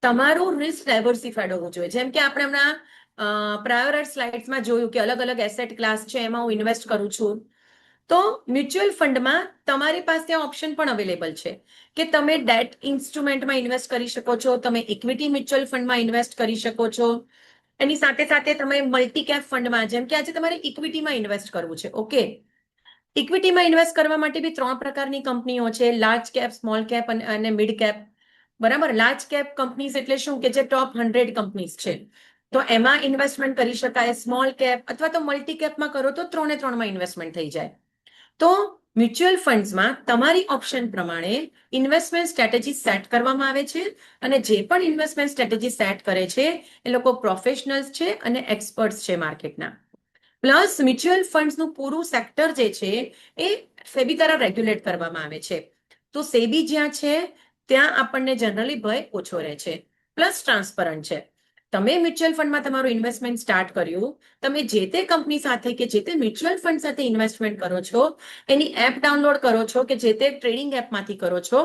તમારું રિસ્ક ડાયવર્સિફાઈડ હોવું જોઈએ. જેમ કે આપણે હમણાં પ્રાયોર સ્લાઇડ્સમાં જોયું કે અલગ અલગ એસેટ ક્લાસ છે, એમાં હું ઇન્વેસ્ટ કરું છું. તો મ્યુચ્યુઅલ ફંડમાં તમારી પાસે ઓપ્શન પણ અવેલેબલ છે કે તમે ડેટ ઇન્સ્ટ્રુમેન્ટમાં ઇન્વેસ્ટ કરી શકો છો, તમે ઇક્વિટી મ્યુચ્યુઅલ ફંડમાં ઇન્વેસ્ટ કરી શકો છો. એની સાથે સાથે તમે મલ્ટી કેપ ફંડમાં, જેમ કે આજે તમારે ઇક્વિટીમાં ઇન્વેસ્ટ કરવું છે, ઓકે, ઇક્વિટીમાં ઇન્વેસ્ટ કરવા માટે બી 3 પ્રકારની કંપનીઓ છે, લાર્જ કેપ, સ્મોલ કેપ અને મિડ કેપ. બરાબર. લાર્જ કેપ કંપનીઝ એટલે શું કે જે ટોપ 100 કંપનીઝ છે, તો એમાં ઇન્વેસ્ટમેન્ટ કરી શકાય. સ્મોલ કેપ અથવા તો મલ્ટી કેપમાં કરો તો 3 માં ઇન્વેસ્ટમેન્ટ થઈ જાય. તો મ્યુચ્યુઅલ ફંડ્સમાં તમારી ઓપ્શન પ્રમાણે ઇન્વેસ્ટમેન્ટ સ્ટ્રેટેજી સેટ કરવામાં આવે છે, અને જે પણ ઇન્વેસ્ટમેન્ટ સ્ટ્રેટેજી સેટ કરે છે એ લોકો પ્રોફેશનલ્સ છે અને એક્સપર્ટ્સ છે માર્કેટના. પ્લસ મ્યુચ્યુઅલ ફંડ્સનું પૂરું સેક્ટર જે છે એ સેબી દ્વારા રેગ્યુલેટ કરવામાં આવે છે. તો સેબી જ્યાં છે ત્યાં આપણને જનરલી ભય ઓછો રહે છે, પ્લસ ટ્રાન્સપરન્ટ છે. તમે મ્યુચ્યુઅલ ફંડમાં તમારું ઇન્વેસ્ટમેન્ટ સ્ટાર્ટ કર્યું, તમે જે તે કંપની સાથે કે જે તે મ્યુચ્યુઅલ ફંડ સાથે ઇન્વેસ્ટમેન્ટ કરો છો, એની એપ ડાઉનલોડ કરો છો કે જે તે ટ્રેડિંગ એપમાંથી કરો છો,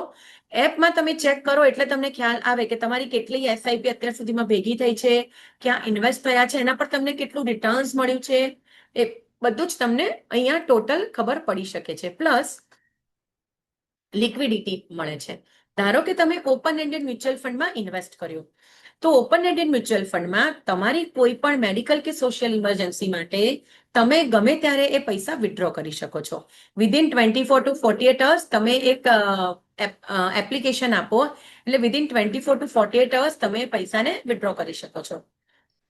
એપમાં તમે ચેક કરો એટલે તમને ખ્યાલ આવે કે તમારી કેટલી એસઆઈપી અત્યાર સુધીમાં ભેગી થઈ છે, ક્યાં ઇન્વેસ્ટ થયા છે, એના પર તમને કેટલું રિટર્ન્સ મળ્યું છે, એ બધું જ તમને અહીંયા ટોટલ ખબર પડી શકે છે. પ્લસ લિક્વિડિટી મળે છે. ધારો કે તમે ઓપન એન્ડેડ મ્યુચ્યુઅલ ફંડમાં ઇન્વેસ્ટ કર્યું, તો ઓપન એન્ડેડ મ્યુચ્યુઅલ ફંડમાં તમારી કોઈ પણ મેડિકલ કે સોશિયલ ઇમરજન્સી માટે તમે ગમે ત્યારે એ પૈસા વિથડ્રો કરી શકો છો. વિધિન 24 to 48 અવર્સ તમે એક એપ્લિકેશન આપો, એટલે વિધિન 24 to 48 અવર્સ તમે પૈસાને વિથડ્રો કરી શકો છો.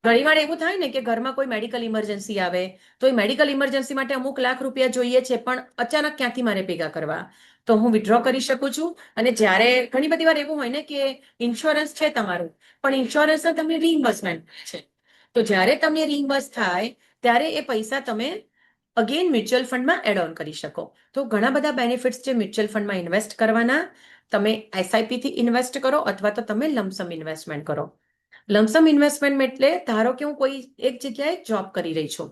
ઘણીવાર એવું થાય ને કે ઘરમાં કોઈ મેડિકલ ઇમરજન્સી આવે, તો એ મેડિકલ ઇમરજન્સી માટે અમુક લાખ રૂપિયા જોઈએ છે, પણ અચાનક ક્યાંથી મારે ભેગા કરવા, તો હું વિથડ્રો કરી શકું છું. અને જ્યારે ઘણી બધી વાર એવું હોય ને કે ઇન્સ્યોરન્સ છે તમારું, પણ ઇન્સ્યોરન્સ તમને રીઇમ્બર્સમેન્ટ છે, તો જ્યારે તમને રીઇમ્બર્સ થાય ત્યારે એ પૈસા તમે અગેન મ્યુચ્યુઅલ ફંડમાં એડ ઓન કરી શકો. તો ઘણા બધા બેનિફિટ્સ છે મ્યુચ્યુઅલ ફંડમાં ઇન્વેસ્ટ કરવાના. તમે એસઆઈપી થી ઇન્વેસ્ટ કરો અથવા તો તમે લમસમ ઇન્વેસ્ટમેન્ટ કરો. લમસમ ઇન્વેસ્ટમેન્ટ એટલે ધારો કે હું કોઈ એક જગ્યાએ જોબ કરી રહી છું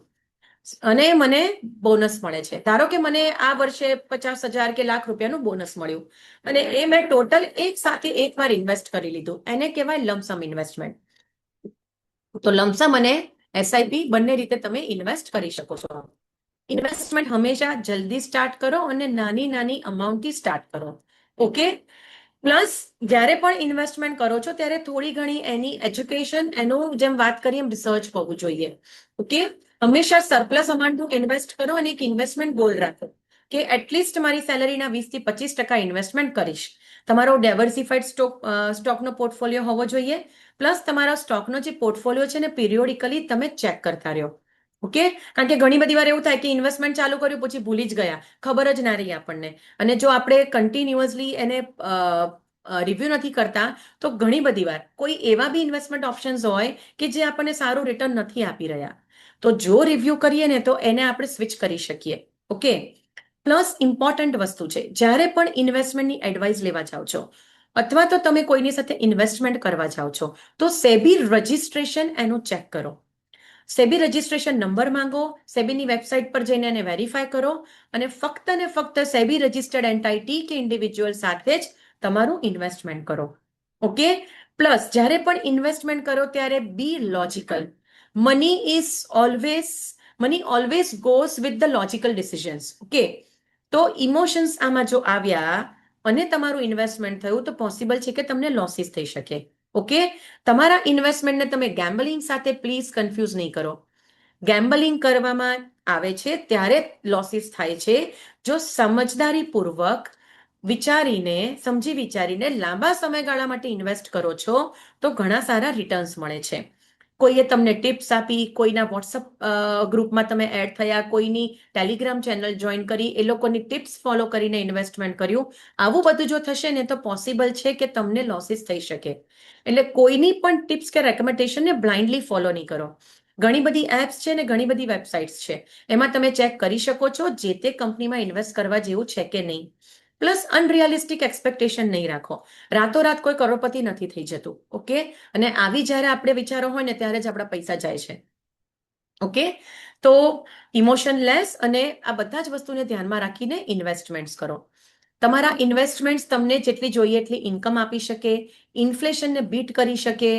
અને મને બોનસ મળે છે. ધારો કે મને આ વર્ષે 50,000 કે લાખ રૂપિયાનું બોનસ મળ્યું અને એ મેં ટોટલ એક સાથે એકવાર ઇન્વેસ્ટ કરી લીધું, એને કહેવાય લમસમ ઇન્વેસ્ટમેન્ટ. તો લમસમ અને એસઆઈપી બંને રીતે તમે ઇન્વેસ્ટ કરી શકો છો. ઇન્વેસ્ટમેન્ટ હંમેશા જલ્દી સ્ટાર્ટ કરો અને નાની નાની અમાઉન્ટથી સ્ટાર્ટ કરો, ઓકે. પ્લસ જ્યારે પણ ઇન્વેસ્ટમેન્ટ કરો છો ત્યારે થોડી ઘણી એની એજ્યુકેશન, એનું જેમ વાત કરીએ એમ રિસર્ચ હોવું જોઈએ, ઓકે. હંમેશા સરપ્લસ અમાઉન્ટનું ઇન્વેસ્ટ કરો અને એક ઇન્વેસ્ટમેન્ટ ગોલ રાખો કે એટલીસ્ટ મારી સેલરીના 20 થી 25% ઇન્વેસ્ટમેન્ટ કરીશ. તમારો ડાયવર્સિફાઈડ સ્ટોકનો પોર્ટફોલિયો હોવો જોઈએ, પ્લસ તમારા સ્ટોકનો જે પોર્ટફોલિયો છે ને પીરિયોડિકલી તમે ચેક કરતા રહ્યો, ઓકે. કારણ કે ઘણી બધી વાર એવું થાય કે ઇન્વેસ્ટમેન્ટ ચાલુ કર્યું પછી ભૂલી જ ગયા, ખબર જ ના રહી આપણને. અને જો આપણે કન્ટિન્યુઅસલી એને રિવ્યુ નથી કરતા તો ઘણી બધી વાર કોઈ એવા બી ઇન્વેસ્ટમેન્ટ ઓપ્શન્સ હોય કે જે આપણને સારું રિટર્ન નથી આપી રહ્યા, તો જો રિવ્યુ કરીએ ને તો એને આપણે સ્વિચ કરી શકીએ, ઓકે. પ્લસ ઇમ્પોર્ટન્ટ વસ્તુ છે, જ્યારે પણ ઇન્વેસ્ટમેન્ટની એડવાઇસ લેવા જાઓ છો અથવા તો તમે કોઈની સાથે ઇન્વેસ્ટમેન્ટ કરવા જાઓ છો, તો સેબી રજિસ્ટ્રેશન એનું ચેક કરો. સેબી રજિસ્ટ્રેશન નંબર માંગો, સેબીની વેબસાઇટ પર જઈને એને વેરીફાઈ કરો અને ફક્ત સેબી રજિસ્ટર્ડ એન્ટાઇટી કે ઇન્ડિવિજ્યુઅલ સાથે જ તમારું ઇન્વેસ્ટમેન્ટ કરો, ઓકે. પ્લસ જ્યારે પણ ઇન્વેસ્ટમેન્ટ કરો ત્યારે be logical. Money always goes with the logical decisions, okay. તો ઇમોશન્સ આમાં જો આવ્યા અને તમારું ઇન્વેસ્ટમેન્ટ થયું તો પોસિબલ છે કે તમને લોસીસ થઈ શકે, ઓકે. તમારા ઇન્વેસ્ટમેન્ટને તમે ગેમ્બલિંગ સાથે પ્લીઝ કન્ફ્યુઝ નહીં કરો. ગેમ્બલિંગ કરવામાં આવે છે ત્યારે લોસીસ થાય છે. જો સમજદારીપૂર્વક સમજી વિચારીને લાંબા સમયગાળા માટે ઇન્વેસ્ટ કરો છો તો ઘણા સારા રિટર્ન્સ મળે છે. કોઈએ તમને ટિપ્સ આપી, કોઈના વોટ્સઅપ ગ્રુપમાં તમે એડ થયા, કોઈની ટેલિગ્રામ ચેનલ જોઈન કરી, એ લોકોની ટિપ્સ ફોલો કરીને ઇન્વેસ્ટમેન્ટ કર્યું. આવું બધું જો થશે ને તો પોસિબલ છે કે તમને લોસીસ થઈ શકે. એટલે કોઈની પણ ટિપ્સ કે રેકમેન્ડેશનને બ્લાઇન્ડલી ફોલો નહીં કરો. ઘણી બધી એપ્સ છે ને ઘણી બધી વેબસાઇટ્સ છે, એમાં તમે ચેક કરી શકો છો જે તે કંપનીમાં ઇન્વેસ્ટ કરવા જેવું છે કે નહીં. પ્લસ અનરિયાલિસ્ટિક એક્સપેક્ટેશન નહીં રાખો. રાતોરાત કોઈ કરોડપતિ નથી થઈ જતું. ઓકે, અને આવી જ્યારે આપણે વિચારો હોય ને ત્યારે જ આપણા પૈસા જાય છે. ઓકે, તો ઇમોશન લેસ અને આ બધા જ વસ્તુને ધ્યાનમાં રાખીને ઇન્વેસ્ટમેન્ટ્સ કરો. તમારા ઇન્વેસ્ટમેન્ટ્સ તમને જેટલી જોઈએ એટલી ઇન્કમ આપી શકે, ઇન્ફ્લેશનને બીટ કરી શકે,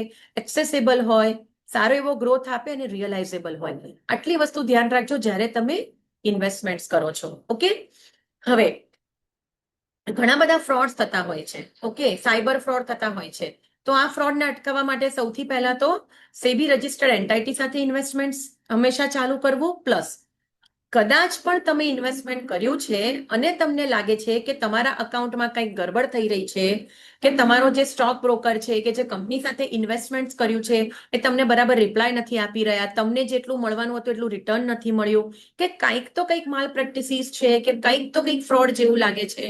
એક્સેસેબલ હોય, સારો એવો ગ્રોથ આપે અને રિયલાઇઝેબલ હોય. આટલી વસ્તુ ધ્યાન રાખજો જ્યારે તમે ઇન્વેસ્ટમેન્ટ્સ કરો છો. ઓકે, હવે ઘણા બધા ફ્રોડ્સ થતા હોય છે. ઓકે, સાયબર ફ્રોડ થતા હોય છે. તો આ ફ્રોડને અટકાવવા માટે સૌથી પહેલા તો સેબી રજિસ્ટર્ડ એન્ટાઇટી સાથે ઇન્વેસ્ટમેન્ટ્સ હંમેશા ચાલુ કરવું. પ્લસ કદાચ પણ તમે ઇન્વેસ્ટમેન્ટ કર્યું છે અને તમને લાગે છે કે તમારા અકાઉન્ટમાં કંઈક ગડબડ થઈ રહી છે, કે તમારો જે સ્ટોક બ્રોકર છે કે જે કંપની સાથે ઇન્વેસ્ટમેન્ટ કર્યું છે એ તમને બરાબર રિપ્લાય નથી આપી રહ્યા, તમને જેટલું મળવાનું હતું એટલું રિટર્ન નથી મળ્યું, કે કંઈક તો કંઈક માલ પ્રેક્ટિસીસ છે, કે કંઈક તો કંઈક ફ્રોડ જેવું લાગે છે,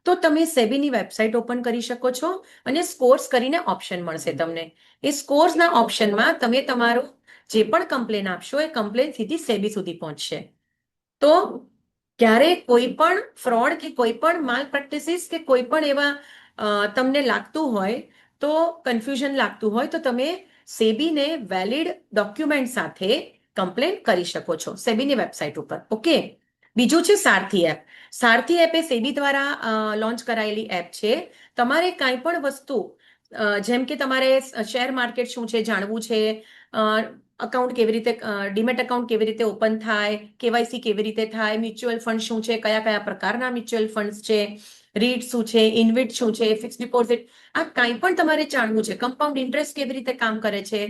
તો તમે સેબીની વેબસાઇટ ઓપન કરી શકો છો અને સ્કોર્સ કરીને ઓપ્શન મળશે તમને. એ સ્કોર્સના ઓપ્શનમાં તમે તમારું જે પણ કમ્પ્લેન આપશો એ કમ્પ્લેન સીધી સેબી સુધી પહોંચશે. તો ક્યારે કોઈ પણ ફ્રોડ કે કોઈ પણ માલ પ્રેક્ટિસીસ કે કોઈ પણ એવા તમને લાગતું હોય, તો કન્ફ્યુઝન લાગતું હોય, તો તમે સેબીને વેલિડ ડોક્યુમેન્ટ સાથે કમ્પ્લેન કરી શકો છો સેબીની વેબસાઇટ ઉપર. ઓકે, બીજું છે સારથી એપ. સારથી એપ એ સેબી દ્વારા લોન્ચ કરાયેલી એપ છે. તમારે કાંઈ પણ વસ્તુ જેમ કે તમારે શેર માર્કેટ શું છે જાણવું છે, અકાઉન્ટ કેવી રીતે, ડીમેટ અકાઉન્ટ કેવી રીતે ઓપન થાય, કેવાયસી કેવી રીતે થાય, મ્યુચ્યુઅલ ફંડ શું છે, કયા કયા પ્રકારના મ્યુચ્યુઅલ ફંડ્સ છે, રીટ શું છે, ઇનવિટ શું છે, ફિક્સ ડિપોઝિટ, આ કાંઈ પણ તમારે જાણવું છે, કમ્પાઉન્ડ ઇન્ટરેસ્ટ કેવી રીતે કામ કરે છે,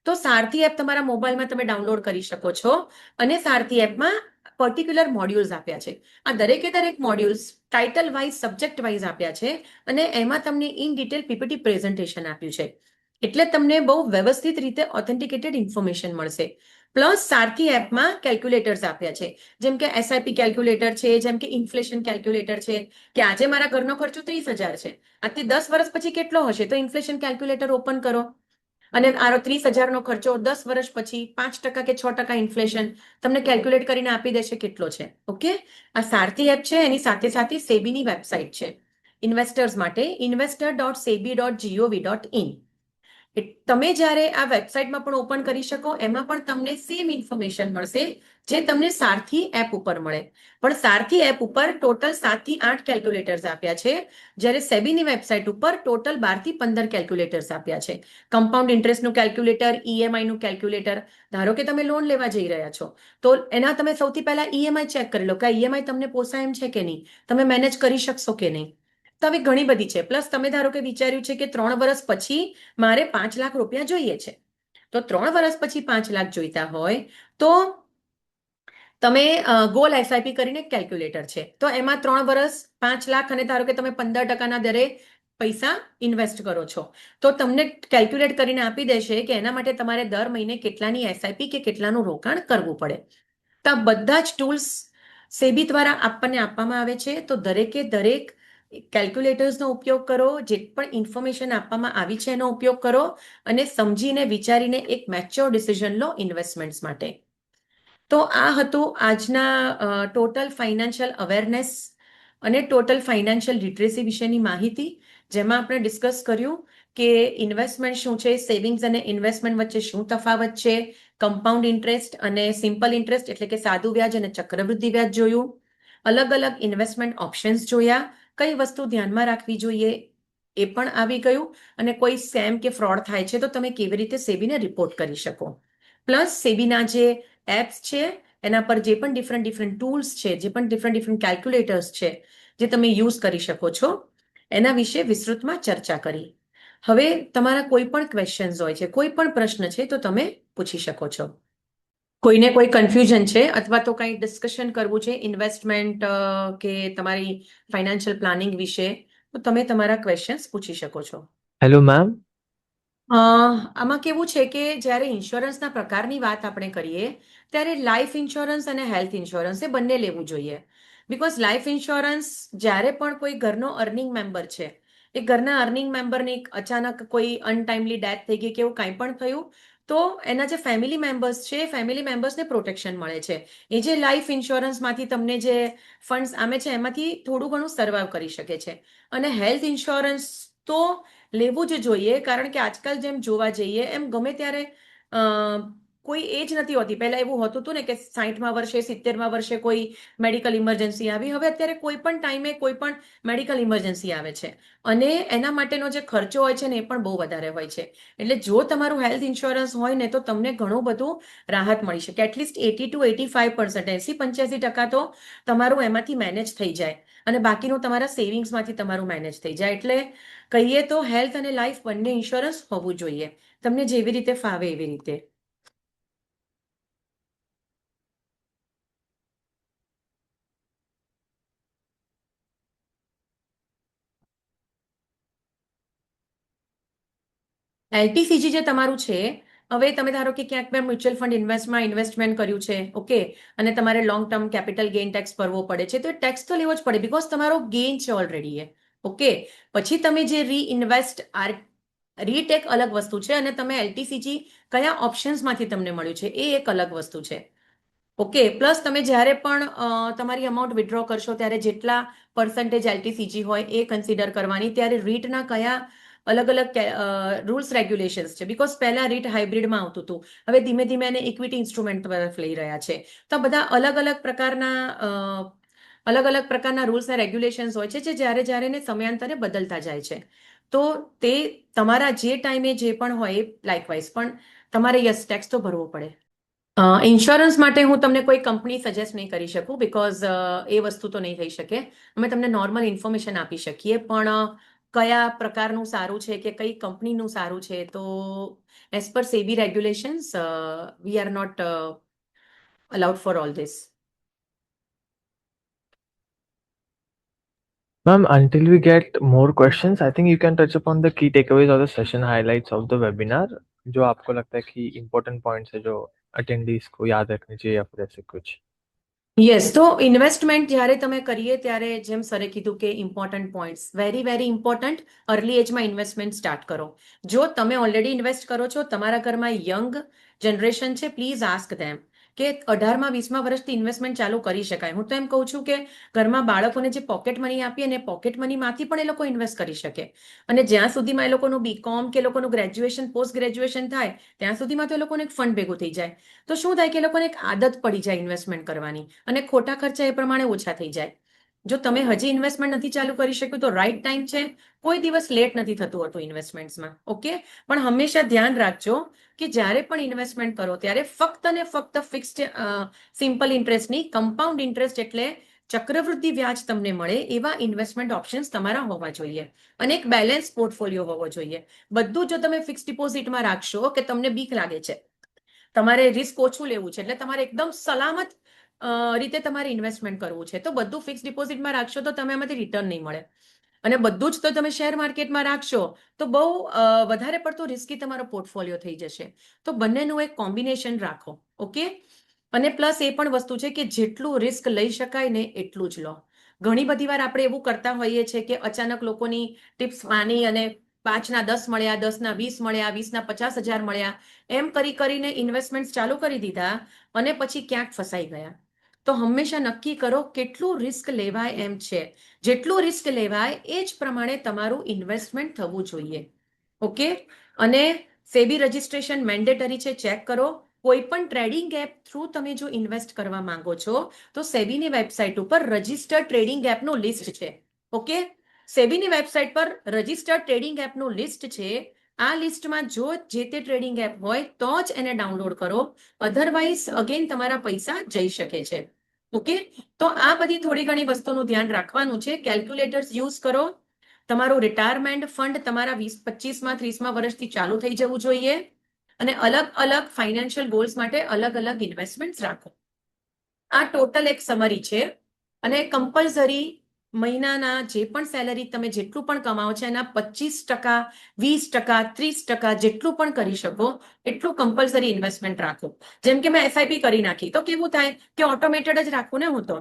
તો સારથી એપ તમારા મોબાઈલમાં તમે ડાઉનલોડ કરી શકો છો. અને સારથી એપમાં પર્ટિક્યુલર મોડ્યુલ્સ આપ્યા છે. આ દરેકે દરેક modules title wise, subject wise આપ્યા છે અને એમાં તમને ઇન ડિટેલ પીપીટી પ્રેઝન્ટેશન આપ્યું છે. એટલે તમને બહુ વ્યવસ્થિત રીતે ઓથેન્ટિકેટેડ ઇન્ફોર્મેશન મળશે. પ્લસ સારથી એપમાં કેલ્ક્યુલેટર્સ આપ્યા છે, જેમ કે એસઆઈપી કેલ્ક્યુલેટર છે, જેમ કે ઇન્ફ્લેશન કેલ્ક્યુલેટર છે, કે આજે મારા ઘરનો ખર્ચો 30,000 છે, આજથી 10 વર્ષ પછી કેટલો હશે, તો ઇન્ફ્લેશન કેલ્ક્યુલેટર ઓપન કરો અને આરો 30,000નો ખર્ચો 10 વર્ષ પછી 5% કે 6% ઇન્ફ્લેશન તમને કેલ્ક્યુલેટ કરીને આપી દેશે કેટલો છે. ઓકે, આ સારથી એપ છે, એની સાથે સાથે સેબીની વેબસાઇટ છે ઇન્વેસ્ટર્સ માટે, investor.sebi.gov.in. તમે જ્યારે આ વેબસાઇટમાં પણ ઓપન કરી શકો, એમાં પણ તમને સેમ ઇન્ફોર્મેશન મળશે જે તમને સારથી એપ ઉપર મળે. પણ સારથી એપ ઉપર ટોટલ 7 થી 8 કેલ્ક્યુલેટર્સ આપ્યા છે, જ્યારે સેબીની વેબસાઇટ ઉપર ટોટલ 12 થી 15 કેલ્ક્યુલેટર્સ આપ્યા છે. કમ્પાઉન્ડ ઇન્ટરેસ્ટનું કેલ્ક્યુલેટર, ઈએમઆઈનું કેલ્ક્યુલેટર. ધારો કે તમે લોન લેવા જઈ રહ્યા છો, તો એના તમે સૌથી પહેલા ઈએમઆઈ ચેક કરી લો કે ઈએમઆઈ તમને પોસાય એમ છે કે નહીં, તમે મેનેજ કરી શકશો કે નહીં. તો આવી ઘણી બધી છે. પ્લસ તમે ધારો કે વિચાર્યું છે કે 3 વર્ષ પછી મારે 5 લાખ રૂપિયા જોઈએ છે, તો 3 વર્ષ પછી 5 લાખ જોઈતા હોય તો તમે ગોલ એસઆઈપી કરીને કેલ્ક્યુલેટર છે, તો એમાં 3 વર્ષ 5 લાખ અને ધારો કે તમે 15%ના દરે પૈસા ઇન્વેસ્ટ કરો છો, તો તમને કેલ્ક્યુલેટ કરીને આપી દેશે કે એના માટે તમારે દર મહિને કેટલાની એસઆઈપી કે કેટલાનું રોકાણ કરવું પડે. તો આ બધા જ ટૂલ્સ સેબી દ્વારા આપણને આપવામાં આવે છે. તો દરેકે દરેક કેલ્ક્યુલેટર્સનો ઉપયોગ કરો, જે પણ ઇન્ફોર્મેશન આપવામાં આવી છે એનો ઉપયોગ કરો અને સમજીને વિચારીને એક મેચ્યોર ડિસિઝન લો ઇન્વેસ્ટમેન્ટ્સ માટે. તો આ હતું આજના ટોટલ ફાઇનાન્શિયલ અવેરનેસ અને ટોટલ ફાઇનાન્શિયલ લિટરેસી વિશેની માહિતી, જેમાં આપણે ડિસ્કસ કર્યું કે ઇન્વેસ્ટમેન્ટ શું છે, સેવિંગ્સ અને ઇન્વેસ્ટમેન્ટ વચ્ચે શું તફાવત છે, કમ્પાઉન્ડ ઇન્ટરેસ્ટ અને સિમ્પલ ઇન્ટરેસ્ટ એટલે કે સાદું વ્યાજ અને ચક્રવૃદ્ધિ વ્યાજ જોયું, અલગ અલગ ઇન્વેસ્ટમેન્ટ ઓપ્શન્સ જોયા, કઈ વસ્તુ ધ્યાનમાં રાખવી જોઈએ એ પણ આવી ગયું, અને કોઈ સ્કેમ કે ફ્રોડ થાય છે તો તમે કેવી રીતે સેબીને રિપોર્ટ કરી શકો. પ્લસ સેબીના જે એપ્સ છે એના પર જે પણ ડિફરન્ટ ટૂલ્સ છે, જે પણ ડિફરન્ટ કેલ્ક્યુલેટર્સ છે જે તમે યુઝ કરી શકો છો, એના વિશે વિસ્તૃતમાં ચર્ચા કરી. હવે તમારા કોઈ પણ ક્વેશ્ચન્સ હોય છે, કોઈ પણ પ્રશ્ન છે તો તમે પૂછી શકો છો. કોઈને કોઈ કન્ફ્યુઝન છે અથવા તો કંઈ ડિસ્કશન કરવું છે ઇન્વેસ્ટમેન્ટ કે તમારી ફાઇનાન્શિયલ પ્લાનિંગ વિશે, તો તમે તમારા ક્વેશ્ચન્સ પૂછી શકો છો. હેલો મેમ, આમાં કેવું છે કે જ્યારે ઇન્સ્યોરન્સના પ્રકારની વાત આપણે કરીએ ત્યારે લાઈફ ઇન્સ્યોરન્સ અને હેલ્થ ઇન્સ્યોરન્સ એ બંને લેવું જોઈએ. બીકોઝ લાઈફ ઇન્સ્યોરન્સ જ્યારે પણ કોઈ ઘરનો અર્નિંગ મેમ્બર છે, એ ઘરના અર્નિંગ મેમ્બરની અચાનક કોઈ અનટાઈમલી ડેથ થઈ ગઈ કે એવું કાંઈ પણ થયું, તો એના જે ફેમિલી મેમ્બર્સ છે એ ફેમિલી મેમ્બર્સને પ્રોટેક્શન મળે છે. એ જે લાઈફ ઇન્સ્યોરન્સમાંથી તમને જે ફંડ્સ આવે છે એમાંથી થોડું ઘણું સર્વાઈવ કરી શકે છે. અને હેલ્થ ઇન્સ્યોરન્સ તો લેવું જ જોઈએ, કારણ કે આજકાલ જેમ જોવા જઈએ એમ ગમે ત્યારે કોઈ એજ નથી હોતી. પહેલા એવું હોતું હતું ને કે 60મા વર્ષે 70મા વર્ષે કોઈ મેડિકલ ઇમરજન્સી આવી. હવે અત્યારે કોઈ પણ ટાઈમે કોઈ પણ મેડિકલ ઇમરજન્સી આવે છે અને એના માટેનો જે ખર્ચો હોય છે ને એ પણ બહુ વધારે હોય છે. એટલે જો તમારું હેલ્થ ઇન્સ્યોરન્સ હોય ને તો તમને ઘણું બધું રાહત મળી શકે. એટલીસ્ટ 80 to 85%, 80-85% તો તમારું એમાંથી મેનેજ થઈ જાય અને બાકીનું તમારા સેવિંગ્સમાંથી તમારું મેનેજ થઈ જાય. એટલે કહીએ તો હેલ્થ અને લાઈફ બંને ઇન્સ્યોરન્સ હોવું જોઈએ, તમને જેવી રીતે ફાવે એવી રીતે. એલટીસીજી જે તમારું છે, હવે તમે ધારો કે ક્યાંક મેં મ્યુચ્યુઅલ ફંડ ઇન્વેસ્ટમેન્ટ કર્યું છે, ઓકે, અને તમારે long term capital gain tax ભરવો પડે છે, તો એ ટેક્સ તો લેવો જ પડે બીકોઝ તમારો ગેઇન છે ઓલરેડી એ. ઓકે, પછી તમે જે રીટેક અલગ વસ્તુ છે અને તમે એલટીસીજી કયા ઓપ્શન્સમાંથી તમને મળ્યું છે એ એક અલગ વસ્તુ છે. ઓકે, પ્લસ તમે જ્યારે પણ તમારી અમાઉન્ટ વિડ્રો કરશો ત્યારે જેટલા પર્સન્ટેજ એલટીસીજી હોય એ કન્સિડર કરવાની. ત્યારે રીટના કયા અલગ અલગ રૂલ્સ રેગ્યુલેશન્સ છે, બીકોઝ પહેલા રીટ હાઇબ્રિડમાં આવતું હતું, હવે ધીમે ધીમે એને ઇક્વિટી ઇન્સ્ટ્રુમેન્ટ તરફ લઈ રહ્યા છે. તો બધા અલગ અલગ પ્રકારના રૂલ્સ અને રેગ્યુલેશન્સ હોય છે જે જ્યારે જ્યારે ને સમયાંતરે બદલતા જાય છે. તો તે તમારા જે ટાઈમે જે પણ હોય એ લાઇકવાઇઝ પણ તમારે યસ ટેક્સ તો ભરવો પડે. ઇન્સ્યોરન્સ માટે હું તમને કોઈ કંપની સજેસ્ટ નહીં કરી શકું બીકોઝ એ વસ્તુ તો નહીં થઈ શકે. અમે તમને નોર્મલ ઇન્ફોર્મેશન આપી શકીએ, પણ કયા પ્રકારનું સારું છે કે કઈ કંપનીનું સારું છે, તો as per SEBI regulations we are not allowed for all this. Ma'am, until we get more questions, I think you can touch upon the key takeaways or the session highlights of the webinar, जो आपको लगता है कि important points है जो attendees को याद रखने चाहिए या फिर ऐसे कुछ. યસ, તો ઇન્વેસ્ટમેન્ટ જ્યારે તમે કરીએ ત્યારે જેમ સરે કીધું કે important points, very very important, early એજમાં ઇન્વેસ્ટમેન્ટ સ્ટાર્ટ કરો. જો તમે ઓલરેડી ઇન્વેસ્ટ કરો છો, તમારા ઘરમાં યંગ જનરેશન છે, પ્લીઝ આસ્ક ધેમ કે 18-20 વર્ષથી ઇન્વેસ્ટમેન્ટ ચાલુ કરી શકાય. હું તો એમ કહું છું કે ઘરમાં બાળકોને જે પોકેટ મની આપીએ ને પોકેટ મનીમાંથી પણ એ લોકો ઇન્વેસ્ટ કરી શકે. અને જ્યાં સુધીમાં એ લોકોનું બીકોમ કે લોકોનું ગ્રેજ્યુએશન પોસ્ટ ગ્રેજ્યુએશન થાય ત્યાં સુધીમાં તો એ લોકોને એક ફંડ ભેગું થઈ જાય. તો શું થાય કે એ લોકોને એક આદત પડી જાય ઇન્વેસ્ટમેન્ટ કરવાની અને ખોટા ખર્ચા એ પ્રમાણે ઓછા થઈ જાય. જો તમે હજી ઇન્વેસ્ટમેન્ટ નથી ચાલુ કરી શક્યું તો રાઈટ ટાઈમ છે. કોઈ દિવસ લેટ નથી થતું હતું ઇન્વેસ્ટમેન્ટ્સમાં. ઓકે, પણ હંમેશા ધ્યાન રાખજો કે જ્યારે પણ ઇન્વેસ્ટમેન્ટ કરો ત્યારે ફક્ત ને ફક્ત ફિક્સ્ડ સિમ્પલ ઇન્ટરેસ્ટ નહીં, કમ્પાઉન્ડ ઇન્ટરેસ્ટ એટલે ચક્રવૃદ્ધિ વ્યાજ તમને મળે એવા ઇન્વેસ્ટમેન્ટ ઓપ્શન્સ તમારા હોવા જોઈએ અને એક બેલેન્સ પોર્ટફોલિયો હોવો જોઈએ. બધું જો તમે ફિક્સ ડિપોઝિટમાં રાખશો કે તમને બીક લાગે છે, તમારે રિસ્ક ઓછું લેવું છે, એટલે તમારે એકદમ સલામત રીતે તમારે ઇન્વેસ્ટમેન્ટ કરવું છે, તો બધું ફિક્સ ડિપોઝિટમાં રાખશો તો તમે એમાંથી રિટર્ન નહીં મળે. અને બધું જ તો તમે શેર માર્કેટમાં રાખશો તો બહુ વધારે પડતો રિસ્કી તમારો પોર્ટફોલિયો થઈ જશે. તો બંનેનું એક કોમ્બિનેશન રાખો. ઓકે, અને પ્લસ એ પણ વસ્તુ છે કે જેટલું રિસ્ક લઈ શકાય ને એટલું જ લો. ઘણી બધી વાર આપણે એવું કરતા હોઈએ છીએ કે અચાનક લોકોની ટિપ્સ માની અને 5ના 10 મળ્યા, 10ના 20 મળ્યા, 20ના 50,000 મળ્યા, એમ કરીને ઇન્વેસ્ટમેન્ટ ચાલુ કરી દીધા અને પછી ક્યાંક ફસાઈ ગયા. તો હંમેશા નક્કી કરો કેટલું રિસ્ક લેવાય એમ છે. જેટલું રિસ્ક લેવાય એ જ પ્રમાણે તમારું ઇન્વેસ્ટમેન્ટ થવું જોઈએ. ઓકે, અને સેબી રજિસ્ટ્રેશન મેન્ડેટરી છે, ચેક કરો. કોઈ પણ ટ્રેડિંગ એપ થ્રુ તમે જો ઇન્વેસ્ટ કરવા માંગો છો તો સેબીની વેબસાઇટ ઉપર રજિસ્ટર્ડ ટ્રેડિંગ એપનું લિસ્ટ છે. ઓકે, સેબીની વેબસાઇટ પર રજિસ્ટર્ડ ટ્રેડિંગ એપનું લિસ્ટ છે. આ લિસ્ટમાં જો જે તે ટ્રેડિંગ એપ હોય તો જ એને ડાઉનલોડ કરો, અધરવાઇઝ અગેન તમારા પૈસા જઈ શકે છે. ઓકે, તો આ બધી થોડી ઘણી વસ્તુનું ધ્યાન રાખવાનું છે. કેલ્ક્યુલેટર્સ યુઝ કરો. તમારું રિટાયરમેન્ટ ફંડ તમારા 20-25-30 વર્ષથી ચાલુ થઈ જવું જોઈએ અને અલગ અલગ ફાઇનાન્શિયલ ગોલ્સ માટે અલગ અલગ ઇન્વેસ્ટમેન્ટ રાખો. આ ટોટલ એક સમરી છે અને કમ્પલસરી મહિનાના જે પણ સેલરી તમે જેટલું પણ કમાઓ છો એના 25%, 20%, 30% જેટલું પણ કરી શકો એટલું કમ્પલસરી ઇન્વેસ્ટમેન્ટ રાખો. જેમ કે મેં એસઆઈપી કરી નાખી તો કેવું થાય કે ઓટોમેટેડ જ રાખું ને હું તો.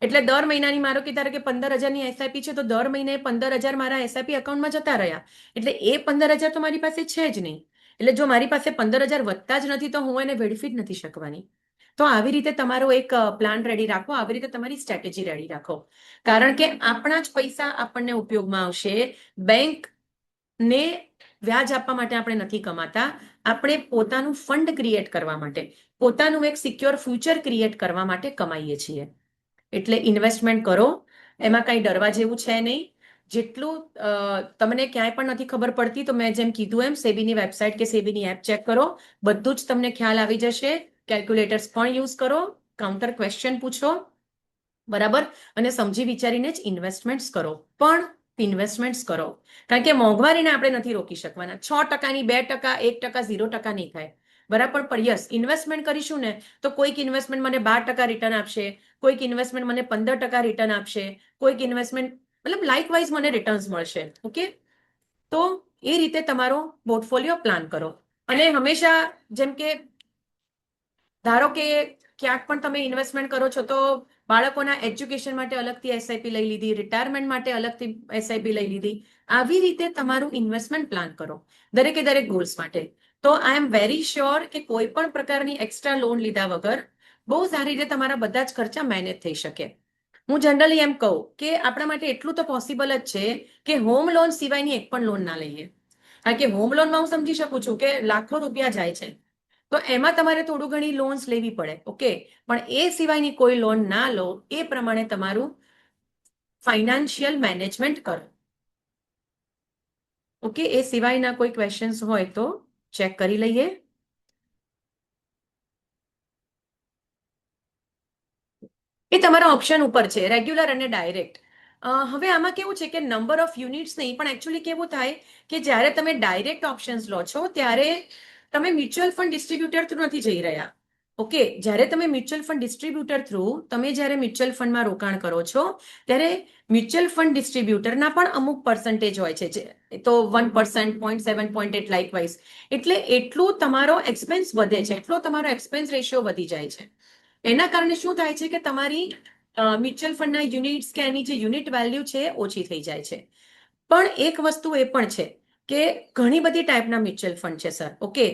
એટલે દર મહિનાની મારો કે ધારો કે 15,000ની એસઆઈપી છે તો દર મહિને 15,000 મારા એસઆઈપી એકાઉન્ટમાં જતા રહ્યા. એટલે એ 15,000 તો મારી પાસે છે જ નહીં. એટલે જો મારી પાસે 15,000 વધતા જ નથી તો હું એને વેડફી જ નથી શકવાની. તો આવી રીતે તમારો એક પ્લાન રેડી રાખો, આવી રીતે તમારી સ્ટ્રેટેજી રેડી રાખો. કારણ કે આપણા જ પૈસા આપણને ઉપયોગમાં આવશે. બેંકને વ્યાજ આપવા માટે આપણે નથી કમાતા, આપણે પોતાનું ફંડ ક્રિએટ કરવા માટે, પોતાનું એક સિક્યોર ફ્યુચર ક્રિએટ કરવા માટે કમાઈએ છીએ. એટલે ઇન્વેસ્ટમેન્ટ કરો, એમાં કંઈ ડરવા જેવું છે નહીં. જેટલું તમને ક્યાંય પણ નથી ખબર પડતી તો મેં જેમ કીધું એમ સેબીની વેબસાઇટ કે સેબીની એપ ચેક કરો, બધું જ તમને ખ્યાલ આવી જશે. કેલ્ક્યુલેટર્સ પણ યુઝ કરો, કાઉન્ટર ક્વેશ્ચન પૂછો, બરાબર, અને સમજી વિચારીને જ ઇન્વેસ્ટમેન્ટ્સ કરો. પણ ઇન્વેસ્ટમેન્ટ્સ કરો, કારણ કે મોંઘવારીને આપણે નથી રોકી શકવાના. 6%ની 2%, 1%, 0% નહીં થાય, બરાબર. પણ યસ, ઇન્વેસ્ટમેન્ટ કરીશું ને તો કોઈક ઇન્વેસ્ટમેન્ટ મને 12% રિટર્ન આપશે, કોઈક ઇન્વેસ્ટમેન્ટ મને 15% રિટર્ન આપશે, કોઈક ઇન્વેસ્ટમેન્ટ મતલબ લાઇકવાઇઝ મને રિટર્ન્સ મળશે. ઓકે, તો એ રીતે તમારો પોર્ટફોલિયો પ્લાન કરો. અને હંમેશા જેમ કે ધારો કે ક્યાંક પણ તમે ઇન્વેસ્ટમેન્ટ કરો છો તો બાળકોના એજ્યુકેશન માટે અલગથી એસઆઈપી લઈ લીધી, રિટાયરમેન્ટ માટે અલગથી એસઆઈપી લઈ લીધી. આવી રીતે તમારું ઇન્વેસ્ટમેન્ટ પ્લાન કરો દરેકે દરેક ગોલ્સ માટે. તો આઈ એમ વેરી શ્યોર કે કોઈ પણ પ્રકારની એક્સ્ટ્રા લોન લીધા વગર બહુ સારી રીતે તમારા બધા જ ખર્ચા મેનેજ થઈ શકે. હું જનરલી એમ કહું કે આપણા માટે એટલું તો પોસિબલ જ છે કે હોમ લોન સિવાયની એક પણ લોન ના લઈએ. કારણ કે હોમ લોનમાં હું સમજી શકું છું કે લાખો રૂપિયા જાય છે, તો એમાં તમારે થોડું ઘણી લોન્સ લેવી પડે. ઓકે, પણ એ સિવાયની કોઈ લોન ના લો, એ પ્રમાણે તમારું ફાઇનાન્શિયલ મેનેજમેન્ટ કરો. ઓકે, એ સિવાયના કોઈ ક્વેશ્ચન્સ હોય તો ચેક કરી લઈએ. એ તમારા ઓપ્શન ઉપર છે, રેગ્યુલર અને ડાયરેક્ટ. હવે આમાં કેવું છે કે નંબર ઓફ યુનિટ્સ નહીં, પણ એકચ્યુઅલી કેવું થાય કે જ્યારે તમે ડાયરેક્ટ ઓપ્શન્સ લો છો ત્યારે તમે મ્યુચ્યુઅલ ફંડ ડિસ્ટ્રીબ્યુટર થ્રુ નથી જઈ રહ્યા. ઓકે, જ્યારે તમે મ્યુચ્યુઅલ ફંડ ડિસ્ટ્રીબ્યુટર થ્રુ તમે જ્યારે મ્યુચ્યુઅલ ફંડમાં રોકાણ કરો છો ત્યારે મ્યુચ્યુઅલ ફંડ ડિસ્ટ્રીબ્યુટરના પણ અમુક પર્સન્ટેજ હોય છે, તો 1%, 0.7, 0.8 લાઇકવાઇઝ. એટલે એટલું તમારો એક્સપેન્સ વધે છે, એટલો તમારો એક્સપેન્સ રેશિયો વધી જાય છે. એના કારણે શું થાય છે કે તમારી મ્યુચ્યુઅલ ફંડના યુનિટ્સ કે એની જે યુનિટ વેલ્યુ છે ઓછી થઈ જાય છે. પણ એક વસ્તુ એ પણ છે કે ઘણી બધી ટાઈપના મ્યુચ્યુઅલ ફંડ છે સર. ઓકે,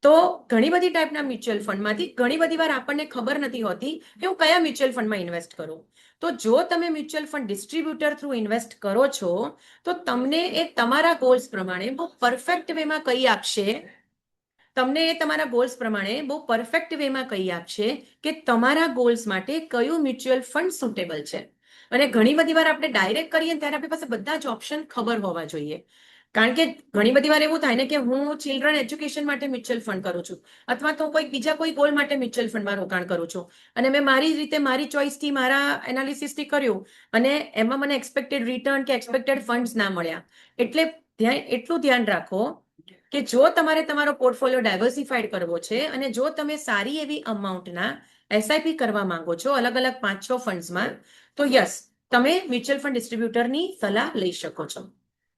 તો ઘણી બધી ટાઈપના મ્યુચ્યુઅલ ફંડમાંથી ઘણી બધી વાર આપણને ખબર નથી હોતી કે હું કયા મ્યુચ્યુઅલ ફંડમાં ઇન્વેસ્ટ કરું. તો જો તમે mutual fund distributor through invest કરો છો તો તમને એ તમારા ગોલ્સ પ્રમાણે બહુ પરફેક્ટ વેમાં કહી આપશે, તમને એ તમારા ગોલ્સ પ્રમાણે બહુ પરફેક્ટ વેમાં કહી આપશે કે તમારા ગોલ્સ માટે કયું મ્યુચ્યુઅલ ફંડ સુટેબલ છે. અને ઘણી બધી વાર આપણે ડાયરેક્ટ કરીએ ત્યારે આપણી પાસે બધા જ ઓપ્શન ખબર હોવા જોઈએ. કારણ કે ઘણી બધી વાર એવું થાય ને કે હું ચિલ્ડ્રન એજ્યુકેશન માટે મ્યુચ્યુઅલ ફંડ કરું છું, અથવા તો બીજા કોઈ ગોલ માટે મ્યુચ્યુઅલ ફંડમાં રોકાણ કરું છું, અને મેં મારી રીતે મારી ચોઇસથી મારા એનાલિસિસથી કર્યું અને એમાં મને એક્સપેક્ટેડ રિટર્ન કે એક્સપેક્ટેડ ફંડ્સ ના મળ્યા. એટલે એટલું ધ્યાન રાખો કે જો તમારે તમારો પોર્ટફોલિયો ડાયવર્સિફાઈડ કરવો છે અને જો તમે સારી એવી અમાઉન્ટના એસઆઈપી કરવા માંગો છો અલગ અલગ 5-6 ફંડ્સમાં, તો યસ, તમે મ્યુચ્યુઅલ ફંડ ડિસ્ટ્રીબ્યુટરની સલાહ લઈ શકો છો.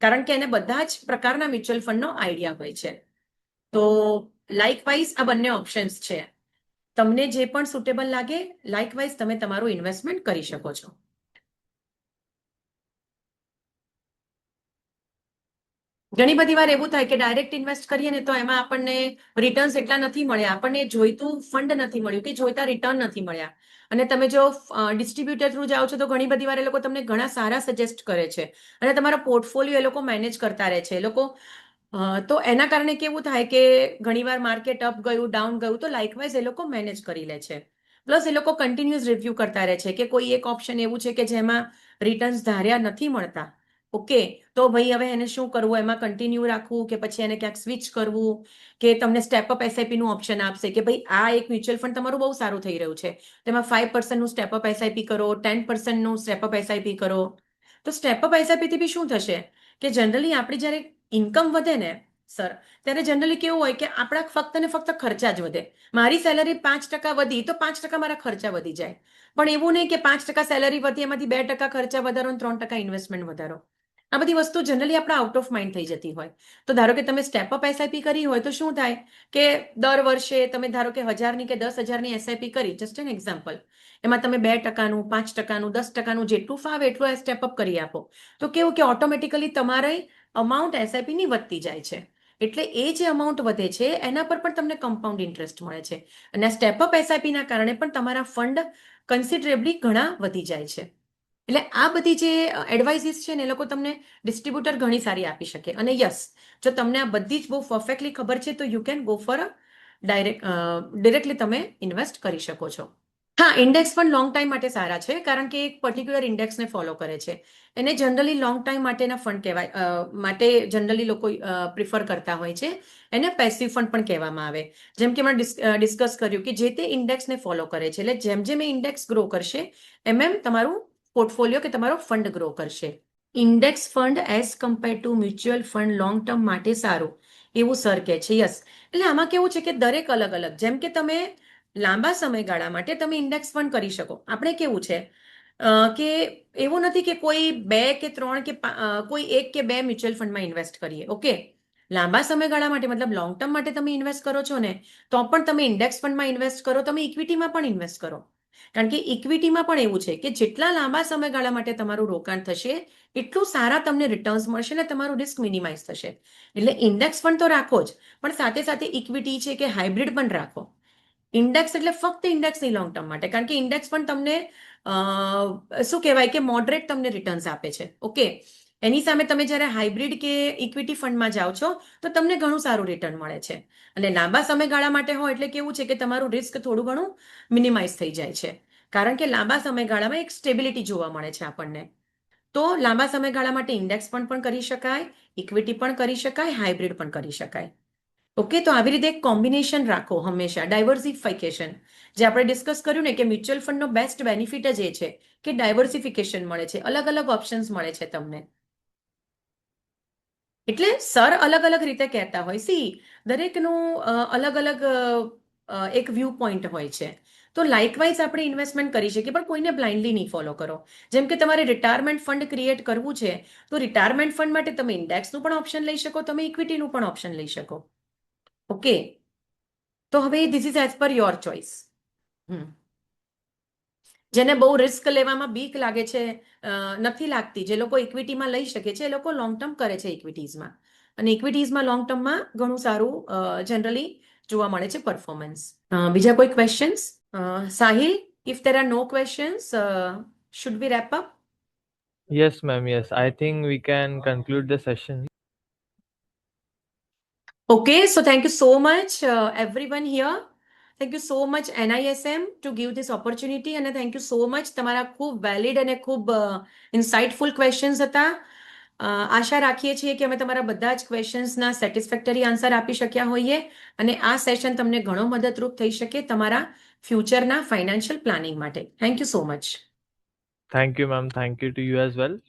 કારણ કે એને બધા જ પ્રકારના મ્યુચ્યુઅલ ફંડનો આઈડિયા હોય છે. તો લાઇકવાઇઝ આ બંને ઓપ્શન્સ છે. તમને જે પણ સુટેબલ લાગે લાઇકવાઇઝ તમે તમારું ઇન્વેસ્ટમેન્ટ કરી શકો છો. ઘણી બધી વાર એવું થાય કે ડાયરેક્ટ ઇન્વેસ્ટ કરીએ ને તો એમાં આપણને રિટર્ન્સ એટલા નથી મળ્યા, આપણને જોઈતું ફંડ નથી મળ્યું કે જોઈતા રિટર્ન નથી મળ્યા. અને તમે જો ડિસ્ટ્રીબ્યુટર થ્રુ જાઓ છો તો ઘણી બધી વાર એ લોકો તમને ઘણા સારા સજેસ્ટ કરે છે અને તમારો પોર્ટફોલિયો એ લોકો મેનેજ કરતા રહે છે. એ લોકો તો એના કારણે કેવું થાય કે ઘણીવાર માર્કેટ અપ ગયું, ડાઉન ગયું, તો લાઇકવાઇઝ એ લોકો મેનેજ કરી લે છે. પ્લસ એ લોકો કન્ટિન્યુઅસ રિવ્યુ કરતા રહે છે કે કોઈ એક ઓપ્શન એવું છે કે જેમાં રિટર્ન્સ ધાર્યા નથી મળતા. ઓકે, તો ભાઈ હવે એને શું કરવું, એમાં કન્ટિન્યુ રાખવું કે પછી એને ક્યાંક સ્વિચ કરવું, કે તમને સ્ટેપઅપ એસઆઈપીનું ઓપ્શન આપશે કે ભાઈ આ એક મ્યુચ્યુઅલ ફંડ તમારું બહુ સારું થઈ રહ્યું છે, તેમાં 5%નું સ્ટેપઅપ એસઆઈપી કરો, 10%નું સ્ટેપઅપ એસઆઈપી કરો. તો સ્ટેપઅપ એસઆઈપીથી બી શું થશે કે જનરલી આપણી જ્યારે ઇન્કમ વધે ને, સર, ત્યારે જનરલી કેવું હોય કે આપણા ફક્ત ને ફક્ત ખર્ચા જ વધે. મારી સેલરી 5% વધી તો 5% મારા ખર્ચા વધી જાય. પણ એવું નહીં કે 5% સેલરી વધી એમાંથી 2% ખર્ચા વધારો અને 3% ઇન્વેસ્ટમેન્ટ વધારો. આ બધી વસ્તુ જનરલી આપણા આઉટ ઓફ માઇન્ડ થઈ જતી હોય. તો ધારો કે તમે સ્ટેપ અપ એસઆઈપી કરી હોય તો શું થાય કે દર વર્ષે તમે ધારો કે 1000ની કે 10,000ની એસઆઈપી કરી, જસ્ટ એન એક્ઝામ્પલ, એમાં તમે 2%નું, 5%નું, 10%નું જેટલું ફાવે એટલું સ્ટેપ અપ કરી આપો તો કેવું કે ઓટોમેટિકલી તમારી અમાઉન્ટ એસઆઈપીની વધતી જાય છે. એટલે એ જે અમાઉન્ટ વધે છે એના પર પણ તમને કમ્પાઉન્ડ ઇન્ટરેસ્ટ મળે છે. અને આ સ્ટેપઅપ એસઆઈપીના કારણે પણ તમારા ફંડ કન્સિડરેબલી ઘણા વધી જાય છે. એટલે આ બધી જે એડવાઇસીસ છે ને એ લોકો તમને ડિસ્ટ્રીબ્યુટર ઘણી સારી આપી શકે. અને યસ, જો તમને આ બધી જ બહુ પરફેક્ટલી ખબર છે તો you can go for a directly તમે ઇન્વેસ્ટ કરી શકો છો. હા, ઇન્ડેક્સ પણ લોંગ ટાઈમ માટે સારા છે કારણ કે એક પર્ટિક્યુલર ઇન્ડેક્સને ફોલો કરે છે. એને જનરલી લોંગ ટાઈમ માટેના ફંડ કહેવાય, માટે જનરલી લોકો પ્રિફર કરતા હોય છે. એને પેસિવ ફંડ પણ કહેવામાં આવે. જેમ કે મેં ડિસ્કસ કર્યું કે જે તે ઇન્ડેક્સને ફોલો કરે છે. એટલે જેમ જેમ એ ઇન્ડેક્સ ગ્રો કરશે એમ તમારું પોર્ટફોલિયો કે તમારો ફંડ ગ્રો કરશે. Index fund as compare to mutual fund long term માટે સારું, એવું સર કહે છે. યસ, એટલે આમાં કેવું છે કે દરેક અલગ અલગ, જેમ કે તમે લાંબા સમયગાળા માટે તમે ઇન્ડેક્સ ફંડ કરી શકો. આપણે કેવું છે કે એવું નથી કે કોઈ 2 કે 3 કે કોઈ 1 કે 2 મ્યુચ્યુઅલ ફંડમાં ઇન્વેસ્ટ કરીએ. ઓકે, લાંબા સમયગાળા માટે મતલબ લોંગ ટર્મ માટે તમે ઇન્વેસ્ટ કરો છો ને તો પણ તમે ઇન્ડેક્સ ફંડમાં ઇન્વેસ્ટ કરો, તમે ઇક્વિટીમાં પણ ઇન્વેસ્ટ કરો. કારણ કે ઇક્વિટીમાં પણ એવું છે કે જેટલા લાંબા સમયગાળા માટે તમારું રોકાણ થશે એટલું સારા તમને રિટર્ન્સ મળશે ને તમારું રિસ્ક મિનિમાઇઝ થશે. એટલે ઇન્ડેક્સ ફંડ તો રાખો જ, પણ સાથે સાથે ઇક્વિટી છે કે હાઇબ્રિડ પણ રાખો. ઇન્ડેક્સ એટલે ફક્ત ઇન્ડેક્સ નહીં લોંગ ટર્મ માટે, કારણ કે ઇન્ડેક્સ પણ તમને શું કહેવાય કે મોડરેટ તમને રિટર્ન્સ આપે છે. ઓકે, એની સામે તમે જ્યારે હાઇબ્રિડ કે ઇક્વિટી ફંડમાં જાઓ છો તો તમને ઘણું સારું રિટર્ન મળે છે. અને લાંબા સમયગાળા માટે હોય એટલે કેવું છે કે તમારું રિસ્ક થોડું ઘણું મિનિમાઇઝ થઈ જાય છે. કારણ કે લાંબા સમયગાળામાં એક સ્ટેબિલિટી જોવા મળે છે આપણને. તો લાંબા સમયગાળા માટે ઇન્ડેક્સ ફંડ પણ કરી શકાય, ઇક્વિટી પણ કરી શકાય, હાઇબ્રિડ પણ કરી શકાય. ઓકે, તો આવી રીતે એક કોમ્બિનેશન રાખો હંમેશા, ડાયવર્સિફિકેશન. જે આપણે ડિસ્કસ કર્યું ને કે મ્યુચ્યુઅલ ફંડનો બેસ્ટ બેનિફિટ જ એ છે કે ડાયવર્સિફિકેશન મળે છે, અલગ અલગ ઓપ્શન્સ મળે છે તમને. એટલે સર અલગ અલગ રીતે કહેતા હોય. દરેકનું અલગ અલગ એક વ્યૂ પોઈન્ટ હોય છે. તો લાઇકવાઇઝ આપણે ઇન્વેસ્ટમેન્ટ કરી શકીએ, પણ કોઈને બ્લાઇન્ડલી નહીં ફોલો કરો. જેમ કે તમારે રિટાયરમેન્ટ ફંડ ક્રિએટ કરવું છે તો રિટાયરમેન્ટ ફંડ માટે તમે ઇન્ડેક્સનું પણ ઓપ્શન લઈ શકો, તમે ઇક્વિટીનું પણ ઓપ્શન લઈ શકો. ઓકે, તો હવે this is as per your choice. જેને બહુ રિસ્ક લેવામાં બીક લાગે છે, નથી લાગતી, જે લોકો ઇક્વિટીમાં લઈ શકે છે એ લોકો લોંગ ટર્મ કરે છે ઇક્વિટીઝમાં. અને ઇક્વિટીઝમાં લોંગ ટર્મમાં ઘણું સારું જનરલી જોવા મળે છે પરફોર્મન્સ. બીજા કોઈ questions? Sahil, if there are no questions, should we wrap up? Yes, ma'am. Yes, I think we can conclude the session. Okay, so thank you so much, everyone here. Thank you so much NISM to give this opportunity, અને thank you so much. તમારા ખૂબ valid અને ખૂબ ઇન્સાઇટફુલ questions હતા. આશા રાખીએ છીએ કે અમે તમારા બધા જ ક્વેશ્ચન્સના સેટિસ્ફેક્ટરી આન્સર આપી શક્યા હોઈએ અને આ સેશન તમને ઘણો મદદરૂપ થઈ શકે તમારા ફ્યુચરના ફાઇનાન્શિયલ પ્લાનિંગ માટે. Thank you so much. Thank you, ma'am. Thank you to you as well.